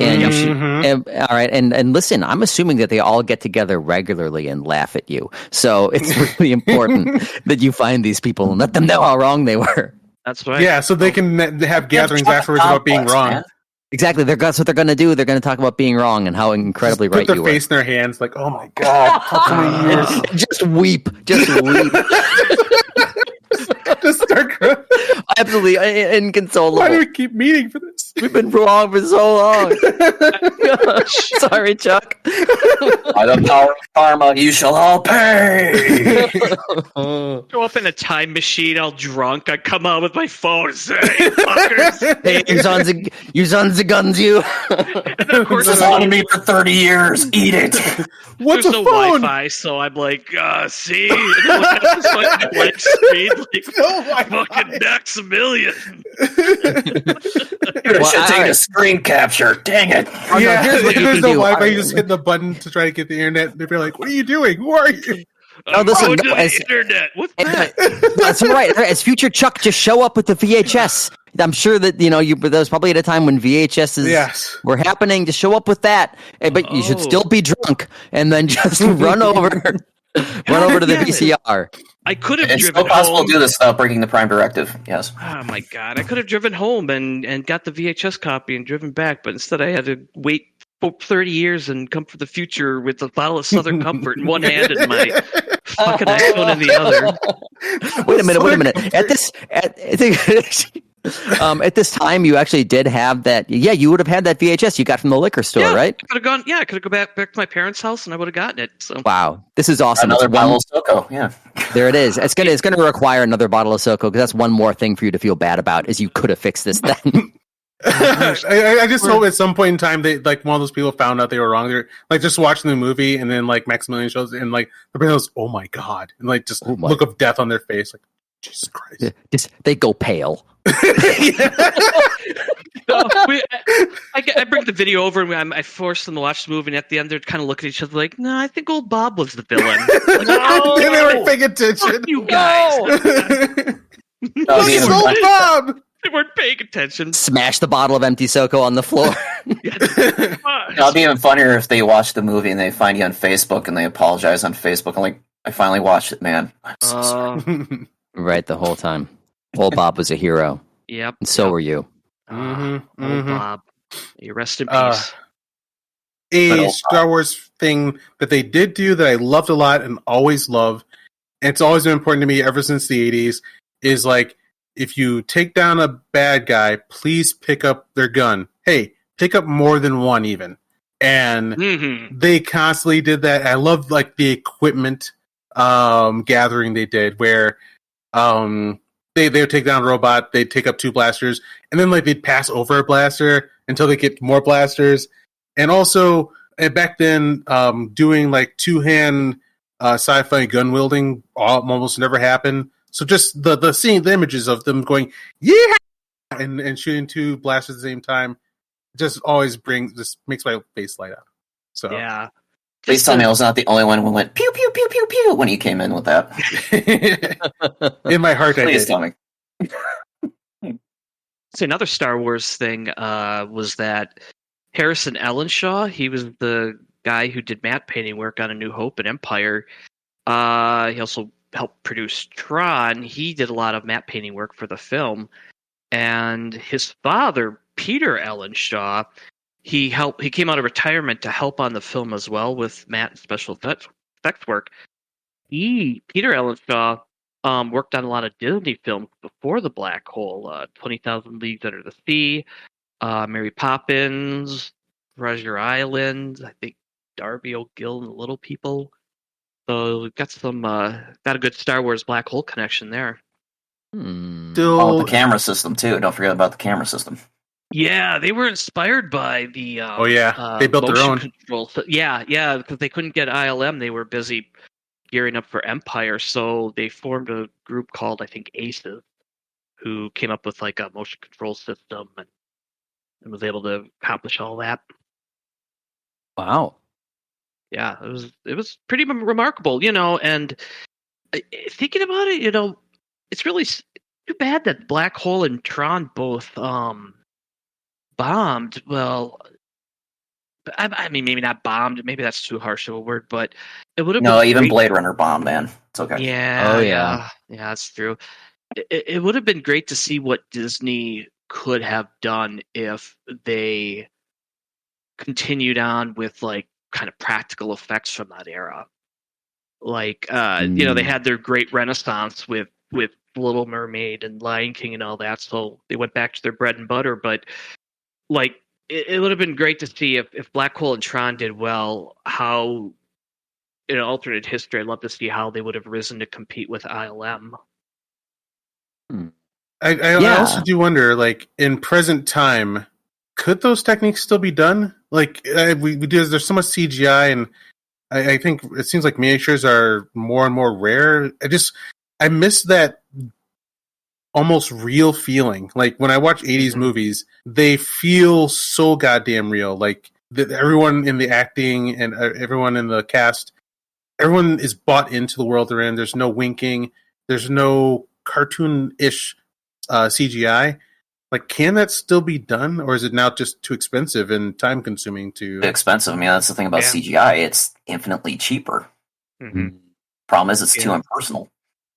And you should, Mhm. all right, and listen, I'm assuming that they all get together regularly and laugh at you. So it's really important that you find these people and let them know how wrong they were. that's right. Yeah, so they can have gatherings Chuck afterwards about being complex, wrong. man. Exactly, that's what they're going to do. They're going to talk about being wrong and how incredibly Just put right their you face in their hands, like, oh my god, how many years? were. Just weep, just weep. Just start crying. Absolutely inconsolable. Why do we keep meeting for this? We've been wrong for so long. Sorry, Chuck. By the power of karma, you shall all pay. Go up in a time machine, all drunk. I come out with my phone and say, hey, fuckers. Hey, you sons of guns, you. And of course, This has haunted me for 30 years. Eat it. What's there's a no phone? Wi-Fi, so I'm like, see? And then look at this fucking blank screen, like, No Wi-Fi. fucking Maximilian. You Well, should take I- a screen capture. Dang it. no, Yeah, here's what if you there's can no do. Wi-Fi, you just hit the button to try to get the internet. They'd be like, "What are you doing? Who are you?" No, listen, Going no, to the as- internet. What's And, that? that's right. As future Chuck, just show up with the VHS. I'm sure that that was probably at a time when VHSs Yes. were happening. Just show up with that, but you should Oh. still be drunk, and then just run over to the damn it. VCR. I could have It's driven still possible home. to do this without breaking the Prime Directive. Yes. Oh my god! I could have driven home and got the VHS copy and driven back, but instead I had to wait 30 years and come for the future with a bottle of Southern Comfort in one hand and my fucking iPhone in the other. Wait a minute. At this time, you actually did have that. Yeah, you would have had that VHS you got from the liquor store, Yeah, right? I could have gone. Yeah, I could have gone back to my parents' house and I would have gotten it. So Wow, this is awesome. Another It's one- bottle of Soko. Yeah. There it is. It's gonna require another bottle of Soko because that's one more thing for you to feel bad about. Is you could have fixed this then. I just hope at some point in time they like one of those people found out they were wrong. They're like just watching the movie and then like Maximilian shows and like everybody goes, "Oh my god!" and like just Oh my- look of death on their face, like Jesus Christ. They go pale. I bring the video over and I force them to watch the movie. And at the end, they're kind of looking at each other like, "No, I think old Bob was the villain." Like, They weren't paying fuck attention. you guys! That'd be It's even old funny. Bob. They weren't paying attention. Smash the bottle of empty Soko on the floor. It'd be even funnier if they watch the movie and they find you on Facebook and they apologize on Facebook. I'm like, I finally watched it, man. I'm so sorry. Right, the whole time. Old Bob was a hero, Yep. and so were you. Old mhm. Bob. You rest in peace. Uh, A Star Wars thing that they did do that I loved a lot and always love, and it's always been important to me ever since the 80s, is like, if you take down a bad guy, please pick up their gun. Hey, pick up more than one even. and Mm-hmm. they constantly did that. I love like the equipment gathering they did, where they would take down a robot, they'd take up 2 blasters, and then like they'd pass over a blaster until they get more blasters. And also back then, doing like 2-hand sci-fi gun wielding almost never happened. So just the seeing the images of them going yeah and shooting 2 blasters at the same time just makes my face light up. So Yeah. Please tell me I was not the only one who went pew pew pew pew pew when you came in with that. in my heart, Please I did. tell me. So another Star Wars thing was that Harrison Ellenshaw, he was the guy who did matte painting work on A New Hope and Empire. He also helped produce Tron. He did a lot of matte painting work for the film. And his father, Peter Ellenshaw, he came out of retirement to help on the film as well with matte and special effects work. Peter Ellenshaw worked on a lot of Disney films before The Black Hole, 20,000 Leagues Under the Sea, Mary Poppins, Treasure Island, I think Darby O'Gill and the Little People. So we've got got a good Star Wars Black Hole connection there. Still, Oh, the camera system too. Don't forget about the camera system. Yeah, they were inspired by the. they built their motion own. control. Yeah, because they couldn't get ILM. They were busy gearing up for Empire, so they formed a group called, I think, Aces, who came up with like a motion control system and was able to accomplish all that. Wow. Yeah, it was pretty remarkable, and thinking about it, it's really too bad that Black Hole and Tron both bombed. Well, I mean, maybe not bombed. Maybe that's too harsh of a word, but it would have No, been even great. Blade Runner bombed, man. It's okay. Yeah. Oh, yeah. Yeah, that's true. It would have been great to see what Disney could have done if they continued on with like kind of practical effects from that era. Like, they had their great renaissance with Little Mermaid and Lion King and all that, so they went back to their bread and butter. But like, it would have been great to see if Black Hole and Tron did well, how in an alternate history, I'd love to see how they would have risen to compete with ILM. I also do wonder, like, in present time, could those techniques still be done? Like, we do. There's so much CGI, and I think it seems like miniatures are more and more rare. I miss that almost real feeling. Like when I watch 80s movies, they feel so goddamn real. Like everyone in the acting and everyone in the cast, everyone is bought into the world they're in. There's no winking. There's no cartoon-ish CGI. Like, can that still be done, or is it now just too expensive and time-consuming to? Expensive. I mean, that's the thing about CGI. It's infinitely cheaper. Mm-hmm. Problem is, it's too impersonal.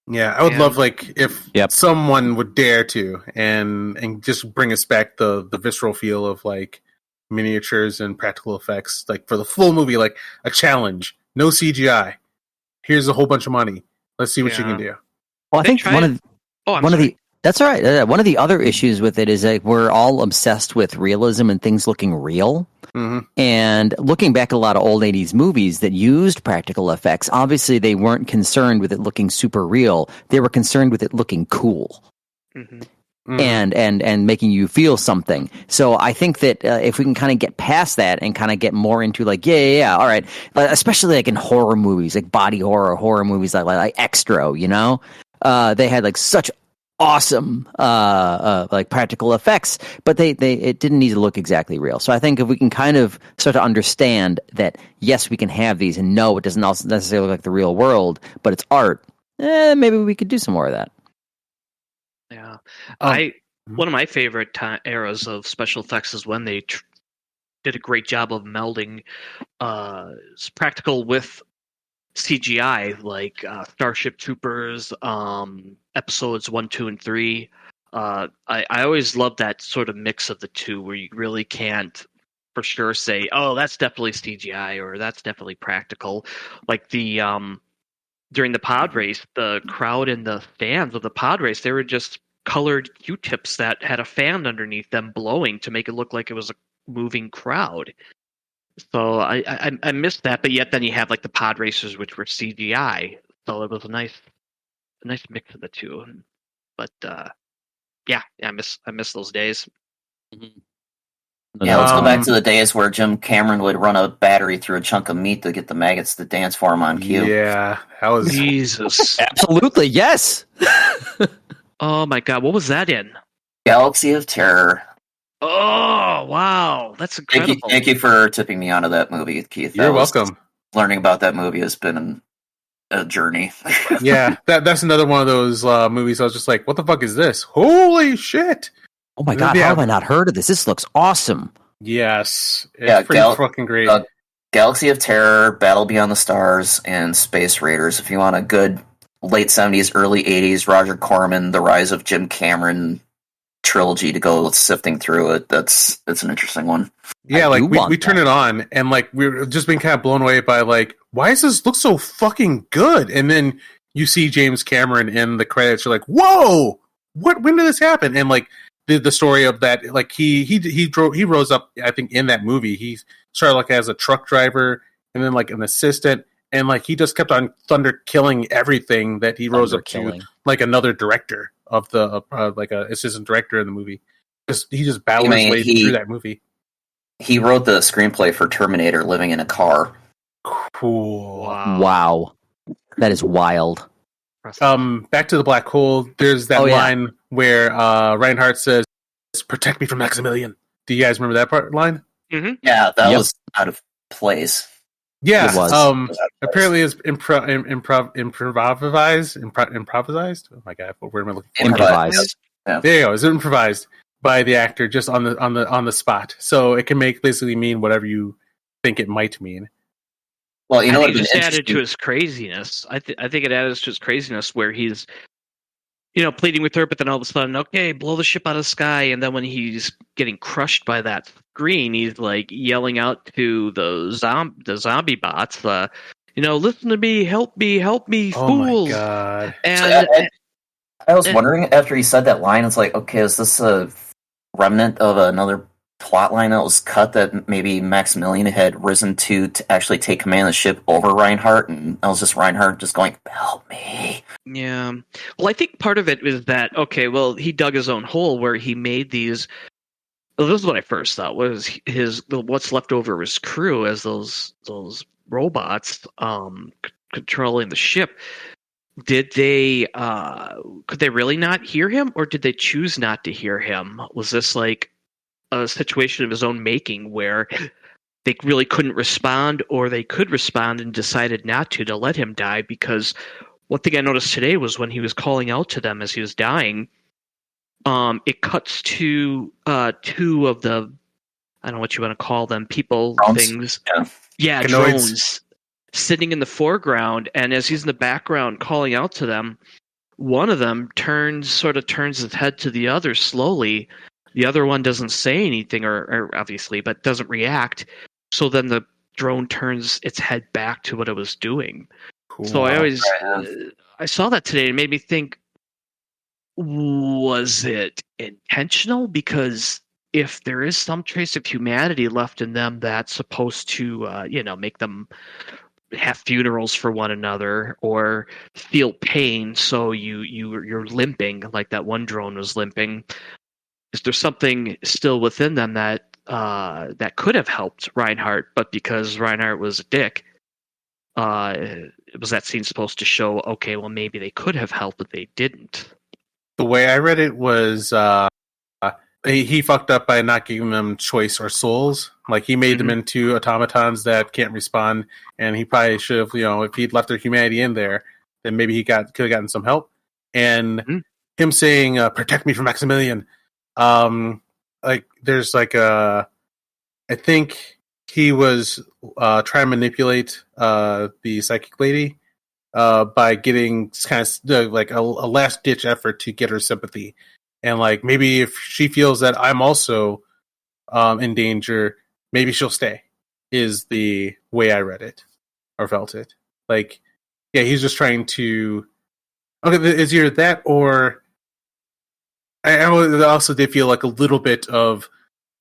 Yeah, I would love if someone would dare to and just bring us back the visceral feel of like miniatures and practical effects, like for the full movie, like a challenge, no CGI. Here's a whole bunch of money. Let's see what you can do. Well, I think one of the that's all right. One of the other issues with it is that we're all obsessed with realism and things looking real. Mm-hmm. And looking back at a lot of old 80s movies that used practical effects, obviously they weren't concerned with it looking super real. They were concerned with it looking cool. Mm-hmm. And making you feel something. So I think that if we can kind of get past that and kind of get more into like, all right, especially like in horror movies, like body horror movies like Extra, they had like such awesome like practical effects, but it didn't need to look exactly real. So I think if we can kind of start to understand that yes, we can have these, and no, it doesn't also necessarily look like the real world, but it's art. Maybe we could do some more of that. Yeah, one of my favorite eras of special effects is when they did a great job of melding practical with CGI, like Starship Troopers, episodes 1, 2, and 3. I always love that sort of mix of the two, where you really can't for sure say, "Oh, that's definitely CGI" or "That's definitely practical." Like during the pod race, the crowd in the stands of the pod race, they were just colored Q-tips that had a fan underneath them blowing to make it look like it was a moving crowd. So I missed that, but yet then you have like the pod racers, which were CGI. So it was a nice mix of the two. But yeah, I miss those days. Yeah, let's go back Um, to the days where Jim Cameron would run a battery through a chunk of meat to get the maggots to dance for him on cue. Yeah, that was Jesus. Absolutely, yes. Oh my God, what was that in? Galaxy of Terror. Oh wow, that's incredible. Thank you for tipping me onto that movie, Keith. you're That was- welcome. Learning about that movie has been a journey. Yeah, that's another one of those movies. I was just like, what the fuck is this? Holy shit! Oh my god, Yeah. how have I not heard of this? This looks awesome. Yes, it's Yeah, pretty fucking great. Galaxy of Terror, Battle Beyond the Stars, and Space Raiders. If you want a good late 70s, early 80s Roger Corman, The Rise of Jim Cameron trilogy to go sifting through it, that's an interesting one. Yeah, I like do want we turn that. it on and like we're just being kind of blown away by like, why does this look so fucking good? And then you see James Cameron in the credits. You're like, whoa, when did this happen? And like the story of that, like he rose up. I think in that movie he started like as a truck driver and then like an assistant, and like he just kept on thunder killing everything that he rose up Killing. to, like another director of the like a assistant director in the movie. He just battled You his mean way he- through that movie. He wrote the screenplay for Terminator Living in a Car. Cool. Wow. That is wild. Back to the black hole. There's that Oh, yeah. line where Reinhardt says, "Protect me from Maximilian." Do you guys remember that line? Yeah, that Yep. was out of place. Yeah. It was. Apparently, it's improvised. Oh my god, what word am I looking for? Improvised. Yeah. There you go. It's improvised by the actor just on the spot, so it can basically mean whatever you think it might mean. Well, you know I what? think it would just be added to interesting- his craziness. I think it added to his craziness where he's, pleading with her, but then all of a sudden, okay, blow the ship out of the sky, and then when he's getting crushed by that screen, he's like yelling out to the zombie bots, listen to me, help me, Oh fools! my god. And I was wondering after he said that line, it's like, okay, is this a remnant of another plot line that was cut that maybe Maximilian had risen to actually take command of the ship over Reinhardt, and that was just Reinhardt just going, help me. yeah, well, I think part of it is that he dug his own hole where he made these. Well, this is what I first thought was what's left over of his crew as those robots controlling the ship. Did they could they really not hear him, or did they choose not to hear him? Was this like a situation of his own making where they really couldn't respond, or they could respond and decided not to let him die? Because one thing I noticed today was when he was calling out to them as he was dying, it cuts to two of the, I don't know what you want to call them, people, Drones? things. Yeah. Yeah, Canoids. drones sitting in the foreground, and as he's in the background calling out to them, one of them turns his head to the other slowly. The other one doesn't say anything, or obviously, but doesn't react. So then the drone turns its head back to what it was doing. Cool. So I always, Right, I saw that today. It made me think, was it intentional? Because if there is some trace of humanity left in them that's supposed to, make them have funerals for one another or feel pain, so you're limping like that one drone was limping. Is there something still within them that could have helped Reinhardt, but because Reinhardt was a dick, was that scene supposed to show? Okay, well maybe they could have helped, but they didn't. The way I read it was he fucked up by not giving them choice or souls. Like he made them into automatons that can't respond, and he probably should have, if he'd left their humanity in there, then maybe he could have gotten some help. And him saying, "Protect me from Maximilian," like there's like I think he was trying to manipulate the psychic lady by getting kind of like a last ditch effort to get her sympathy. And like maybe if she feels that I'm also in danger, maybe she'll stay. Is the way I read it or felt it. Like, yeah, he's just trying to. Okay, it's either that or I also did feel like a little bit of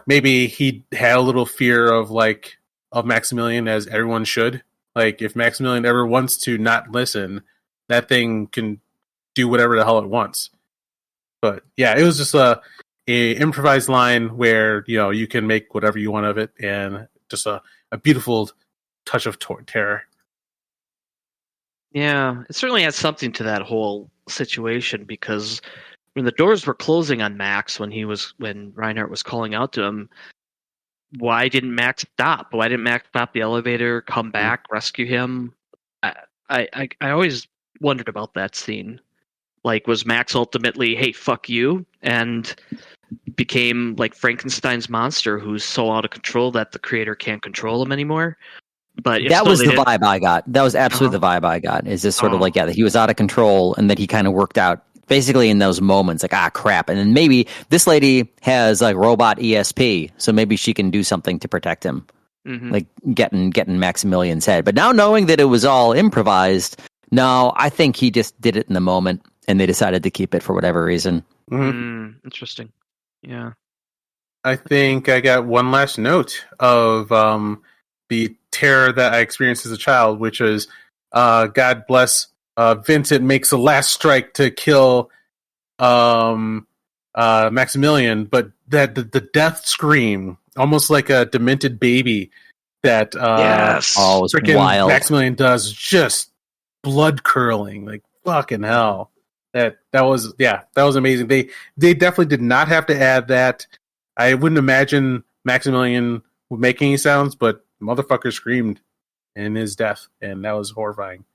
maybe he had a little fear of like of Maximilian as everyone should. Like, if Maximilian ever wants to not listen, that thing can do whatever the hell it wants. But yeah, it was just a improvised line where, you know, you can make whatever you want of it, and just a beautiful touch of terror. Yeah, it certainly has something to that whole situation, because when the doors were closing on Max, when Reinhardt was calling out to him, why didn't Max stop? Why didn't Max stop the elevator, come back, rescue him? I always wondered about that scene. Like, was Max ultimately, hey, fuck you, and became like Frankenstein's monster who's so out of control that the creator can't control him anymore? But that was the vibe I got. That was absolutely the vibe I got. Is this sort of like, yeah, that he was out of control and that he kind of worked out basically in those moments, like, crap. And then maybe this lady has like robot ESP, so maybe she can do something to protect him, like getting Maximilian's head. But now knowing that it was all improvised, no, I think he just did it in the moment and they decided to keep it for whatever reason. Interesting. Yeah. I think I got one last note of the terror that I experienced as a child, which is God bless Vincent makes a last strike to kill Maximilian, but that the death scream, almost like a demented baby, that freaking wild. Maximilian does, just blood curdling, like fucking hell. That was amazing. They definitely did not have to add that. I wouldn't imagine Maximilian would make any sounds, but motherfucker screamed in his death, and that was horrifying.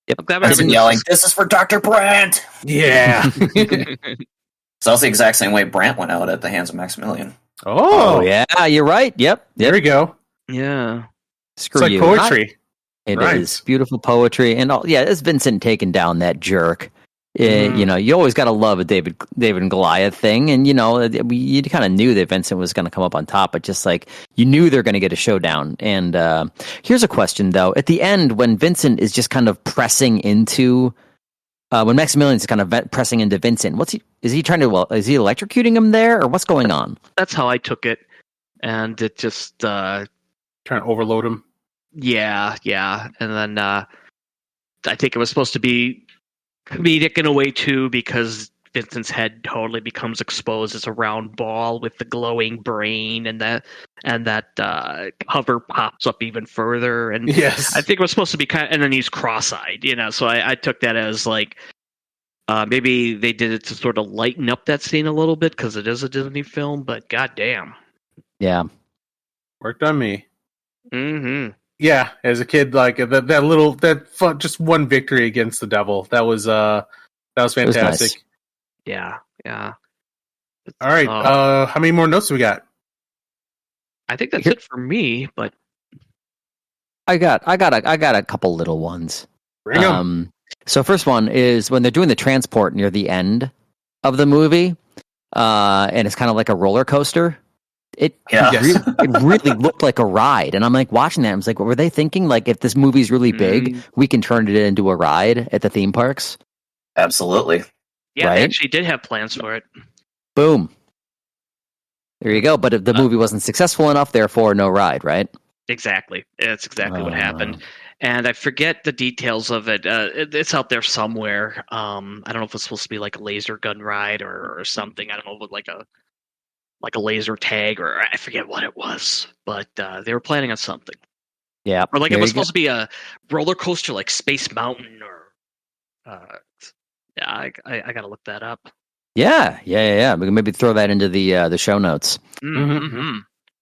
Yep. I've been yelling, "This is for Dr. Brandt!" Yeah. So that's the exact same way Brandt went out at the hands of Maximilian. Oh yeah, you're right. Yep. There we go. Yeah. Screw it's like you. poetry. It Right. is beautiful poetry, and it's Vincent taking down that jerk. You know, you always got to love a David and Goliath thing, and you know, you kind of knew that Vincent was going to come up on top, but just like you knew they're going to get a showdown. And here's a question though: at the end, when Vincent is just kind of pressing into, when Maximilian's kind of pressing into Vincent, is he electrocuting him there, or what's going on? That's how I took it, and it just Trying to overload him. yeah, and then I think it was supposed to be comedic in a way too, because Vincent's head totally becomes exposed as a round ball with the glowing brain, and that cover pops up even further. And Yes. I think it was supposed to be and then he's cross-eyed, you know. So I took that as like maybe they did it to sort of lighten up that scene a little bit because it is a Disney film. But goddamn, Yeah, Worked on me. mm-hmm. Yeah, as a kid, like just one victory against the devil. That was fantastic. nice. Yeah. All right. How many more notes do we got? I think that's it for me. But I got a couple little ones. Bring 'em. So first one is when they're doing the transport near the end of the movie, and it's kind of like a roller coaster. It really looked like a ride, and I'm like watching that. I was like, what were they thinking? Like, if this movie's really big, we can turn it into a ride at the theme parks. Absolutely. yeah, Right? they actually did have plans for it. Boom. There you go. But if the movie wasn't successful enough, therefore no ride, right? Exactly. That's exactly what happened. And I forget the details of it. It's out there somewhere. I don't know if it's supposed to be like a laser gun ride or something. I don't know, like a laser tag, or I forget what it was. But they were planning on something. Yeah. Or like There it was you go. supposed to be a roller coaster like Space Mountain or yeah, I gotta look that up. Yeah. We can maybe throw that into the show notes. Mm-hmm.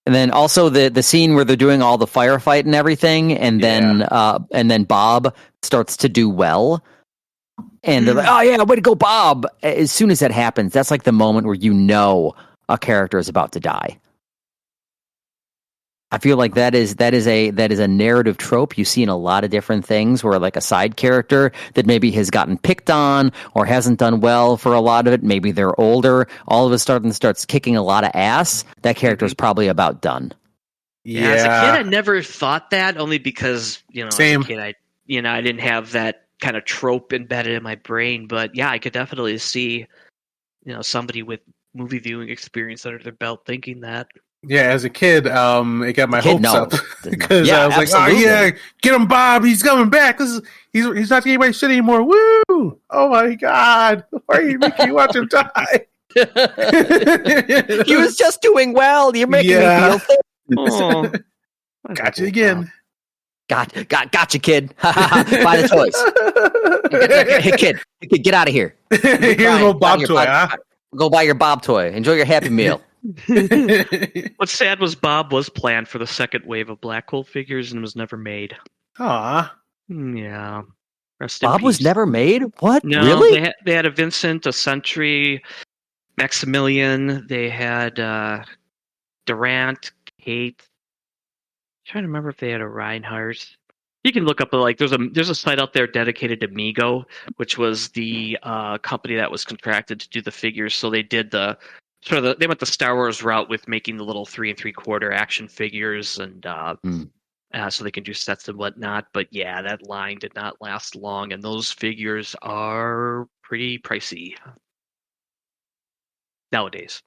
And then also the scene where they're doing all the firefight and everything, and then Bob starts to do well, and they're like, "Oh yeah, way to go, Bob!" As soon as that happens, that's like the moment where you know a character is about to die. I feel like that is a narrative trope you see in a lot of different things, where like a side character that maybe has gotten picked on or hasn't done well for a lot of it. Maybe they're older. All of a sudden starts kicking a lot of ass. That character is probably about done. Yeah, as a kid, I never thought that, only because Same. as a kid, I didn't have that kind of trope embedded in my brain. But yeah, I could definitely see somebody with movie viewing experience under their belt thinking that. Yeah, as a kid, it got my Kid, hopes no. up because Yeah, I was like, absolutely. "Oh yeah, get him, Bob! He's coming back. He's not getting my shit anymore." Woo! Oh my god! Why are you making me watch him die? He was just doing well. You're making me Yeah. feel things. Oh, Got you again. Gotcha, kid. Buy the toys. Hey, kid, get out of here. Here's a little Bob Your toy, huh? Go buy your Bob toy. Enjoy your Happy Meal. What's sad was Bob was planned for the second wave of Black Hole figures and was never made. Aw. Yeah. Rest in Bob was peace. never made? What? No, Really? they had a Vincent, a Sentry, Maximilian. They had Durant, Kate. I'm trying to remember if they had a Reinhardt. You can look up there's a site out there dedicated to Mego, which was the company that was contracted to do the figures. So they did they went the Star Wars route with making the little 3 3/4 action figures, and so they can do sets and whatnot. But yeah, that line did not last long, and those figures are pretty pricey nowadays.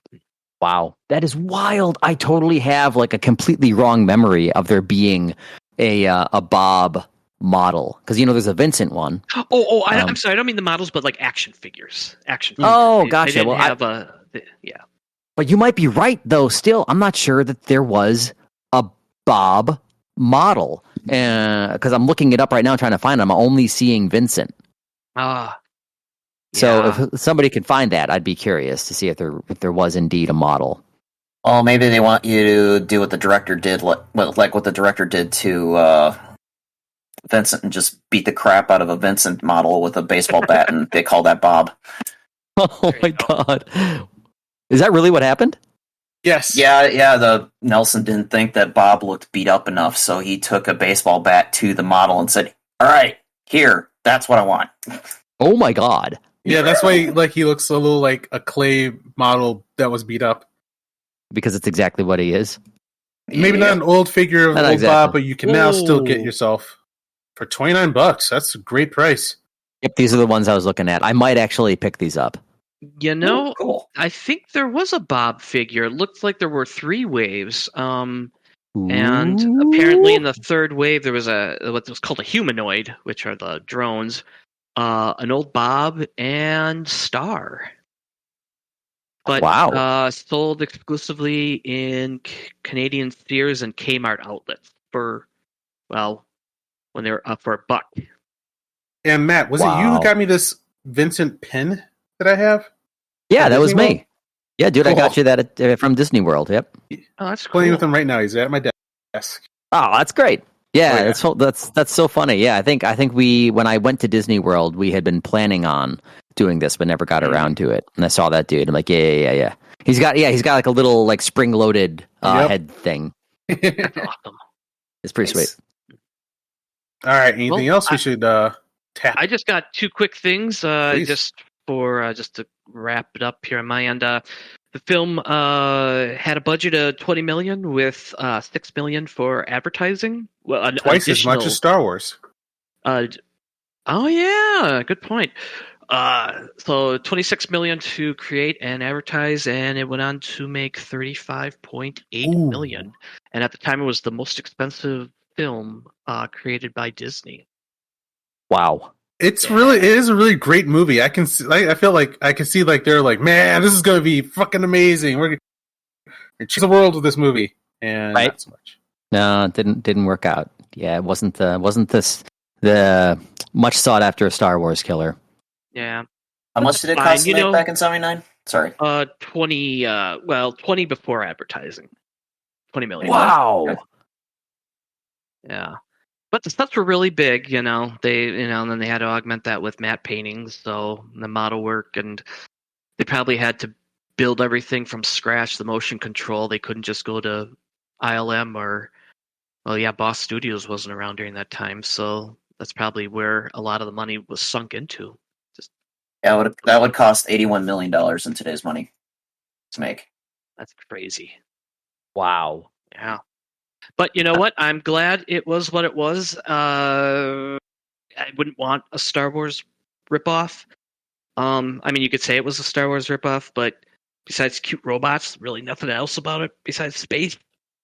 Wow. That is wild. I totally have like a completely wrong memory of there being a Bob model. Because, there's a Vincent one. I'm sorry. I don't mean the models, but like action figures. Action figures. Oh, They gotcha. didn't Well, have yeah. But you might be right, though. Still, I'm not sure that there was a Bob model. Because I'm looking it up right now, trying to find it. I'm only seeing Vincent. So if somebody can find that, I'd be curious to see if there was indeed a model. Well, maybe they want you to do what the director did, like what the director did to Vincent, and just beat the crap out of a Vincent model with a baseball bat, and they call that Bob. Oh my god. Is that really what happened? Yes. Yeah. The Nelson didn't think that Bob looked beat up enough, so he took a baseball bat to the model and said, "All right, here, that's what I want." Oh my god. Yeah, that's why he looks a little like a clay model that was beat up. Because it's exactly what he is. Maybe not an old figure of Not old exactly. Bob, but you can now still get yourself for $29. That's a great price. Yep, these are the ones I was looking at. I might actually pick these up. Cool. I think there was a Bob figure. It looked like there were 3 waves. And apparently in the third wave, there was what was called a humanoid, which are the drones, an old Bob, and Star. But wow. Sold exclusively in Canadian Sears and Kmart outlets when they were up for $1. And Matt, was it you who got me this Vincent pin that I have? Yeah, that was me. Yeah, dude, I Cool. got you that from Disney World. Yep. Oh, that's Playing cool. with him right now. He's at my desk. Oh, that's great. Yeah, Oh, yeah. that's so funny. Yeah, I think when I went to Disney World, we had been planning on doing this, but never got around to it. And I saw that dude. I'm like, yeah. He's got like a little like spring loaded head thing. That's awesome. It's pretty sweet. All right. Anything else we should tap? I just got 2 quick things. Please. Just to wrap it up here on my end. The film had a budget of $20 million with $6 million for advertising. Well, Twice as much as Star Wars. Oh yeah, good point. So $26 million to create and advertise, and it went on to make $35.8 million. And at the time, it was the most expensive film created by Disney. Wow. It is a really great movie. I can see, I feel like I can see they're like, man, this is going to be fucking amazing. We're going to change the world with this movie, and not so much. No, it didn't work out. Yeah, it wasn't the much sought after Star Wars killer. Yeah. How much did it cost to make back in '79? Sorry. 20 before advertising. $20 million. Wow. Okay. Yeah. But the sets were really big, They, and then they had to augment that with matte paintings, so the model work, and they probably had to build everything from scratch. The motion control, they couldn't just go to ILM or, Boss Studios wasn't around during that time, so that's probably where a lot of the money was sunk into. That would cost $81 million in today's money to make. That's crazy. Wow. Yeah. But you know what? I'm glad it was what it was. I wouldn't want a Star Wars ripoff. You could say it was a Star Wars ripoff, but besides cute robots, really nothing else about it besides space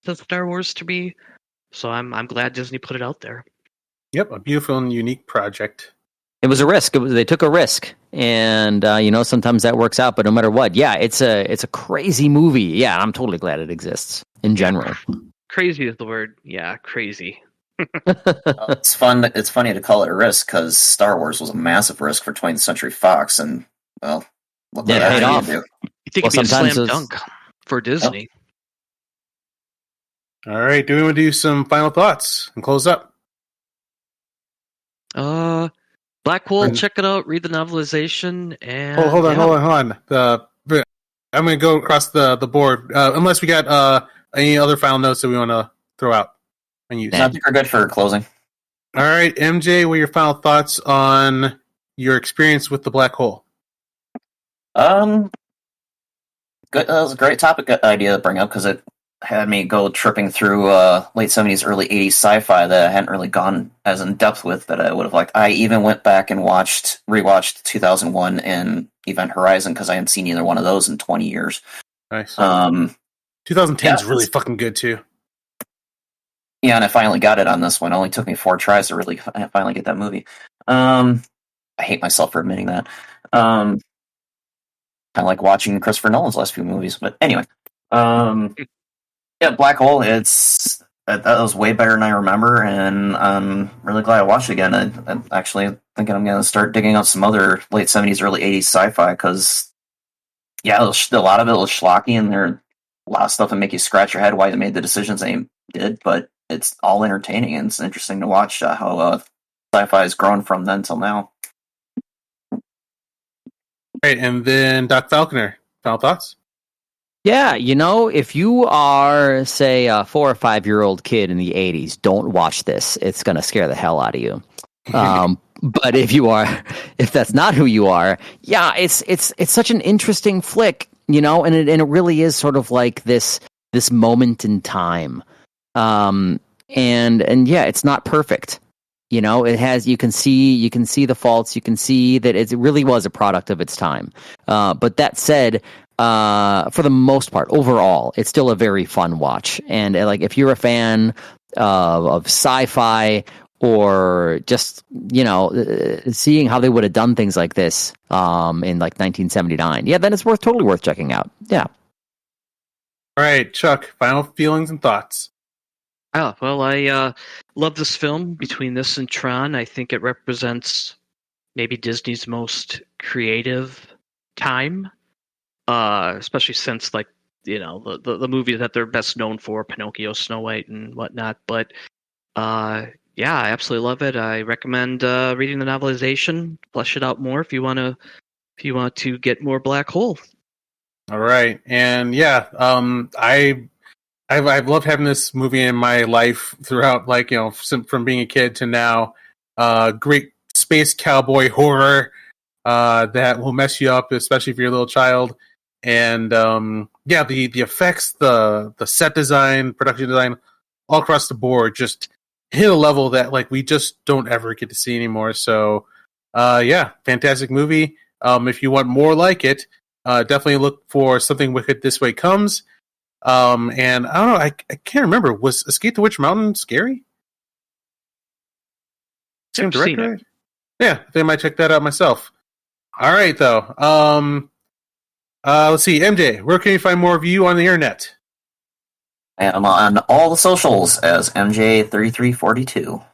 to Star Wars to me. So I'm glad Disney put it out there. Yep, a beautiful and unique project. It was a risk. They took a risk, and sometimes that works out. But no matter what, yeah, it's a crazy movie. Yeah, I'm totally glad it exists in general. Crazy is the word. Yeah, crazy. It's fun. It's funny to call it a risk because Star Wars was a massive risk for 20th Century Fox, and well, look what Yeah, it paid that off. do. You think Well, it'd be a sometimes slam it's- dunk for Disney? All right, do we want to do some final thoughts and close up? Black Hole, And- check it out. Read the novelization. And Hold on, yeah. hold on. I'm going to go across the board, unless we got any other final notes that we want to throw out and use. So I think we're good for closing. All right, MJ, what are your final thoughts on your experience with the black hole? Good. That was a great topic idea to bring up because it had me go tripping through late 70s, early 80s sci-fi that I hadn't really gone as in depth with that I would have liked. I even went back and rewatched 2001 and Event Horizon because I hadn't seen either one of those in 20 years. Nice. 2010 is yeah, really fucking good too. Yeah, and I finally got it on this one. It only took me 4 tries to really finally get that movie. I hate myself for admitting that. Kind of like watching Christopher Nolan's last few movies, but anyway. Yeah, Black Hole. That was way better than I remember, and I'm really glad I watched it again. I'm actually thinking I'm going to start digging up some other late 70s, early 80s sci-fi because, yeah, a lot of it was schlocky, and there are a lot of stuff that make you scratch your head why they made the decisions they did, but it's all entertaining, and it's interesting to watch how sci-fi has grown from then till now. Right, and then Doc Falconer, final thoughts? Yeah, if you are, say, a 4 or 5 year old kid in the 80s, don't watch this. It's going to scare the hell out of you. But if that's not who you are, yeah, it's such an interesting flick, and it really is sort of like this moment in time. And yeah, it's not perfect. It has, you can see the faults, you can see that it really was a product of its time. But that said, for the most part, overall, it's still a very fun watch. And like, if you're a fan of sci-fi or just, seeing how they would have done things like this, in like 1979, yeah, then it's totally worth checking out. Yeah. All right, Chuck, final feelings and thoughts. Oh, well, I love this film. Between this and Tron, I think it represents maybe Disney's most creative time, especially since, the movies that they're best known for, Pinocchio, Snow White, and whatnot. But yeah, I absolutely love it. I recommend reading the novelization, flesh it out more if you want to get more Black Hole. All right, and yeah, I've loved having this movie in my life throughout, from being a kid to now. Great space cowboy horror that will mess you up, especially if you're a little child. And yeah, the effects, the set design, production design, all across the board just hit a level that we just don't ever get to see anymore. So yeah, fantastic movie. If you want more like it, definitely look for Something Wicked This Way Comes. And I don't know, I can't remember. Was Escape the Witch Mountain scary? Same I've seen director? Yeah, I think I might check that out myself. All right, though. Let's see, MJ, where can you find more of you on the internet? I'm on all the socials as MJ3342.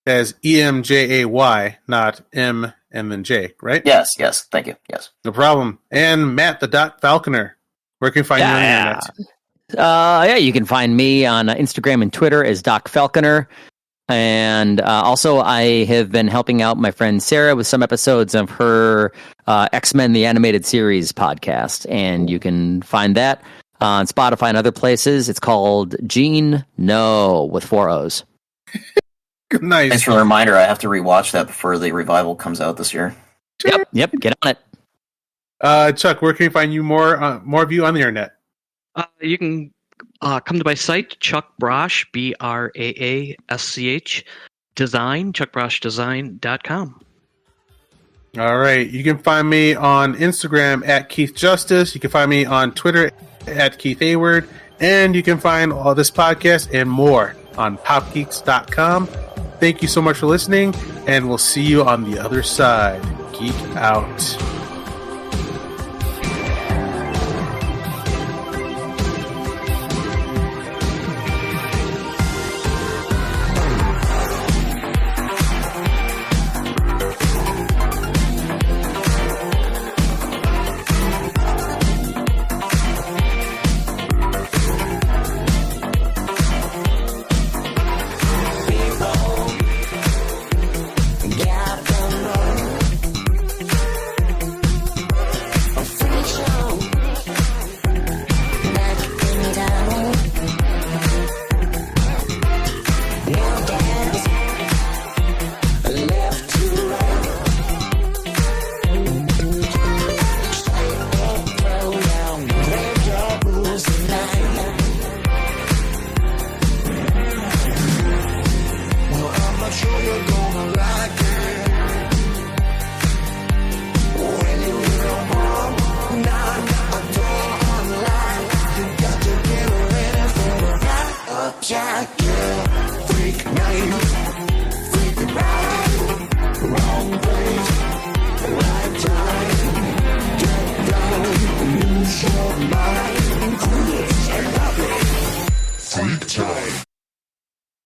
As EMJAY, not M and then J, right? Yes, thank you. Yes. No problem. And Matt, the Doc Falconer, where can you find you on the internet? Yeah, you can find me on Instagram and Twitter as Doc Falconer. And also, I have been helping out my friend Sarah with some episodes of her X-Men The Animated Series podcast. And you can find that on Spotify and other places. It's called Gene No with 4 O's. Nice. Thanks for the reminder. I have to rewatch that before the revival comes out this year. Yep, get on it. Chuck, where can you find you more of you on the internet? You can come to my site, Chuck Brosh, BRAASCH, design, chuckbroshdesign.com. All right. You can find me on Instagram at Keith Justice. You can find me on Twitter at Keith Hayward. And you can find all this podcast and more on popgeeks.com. Thank you so much for listening, and we'll see you on the other side. Geek out. Jack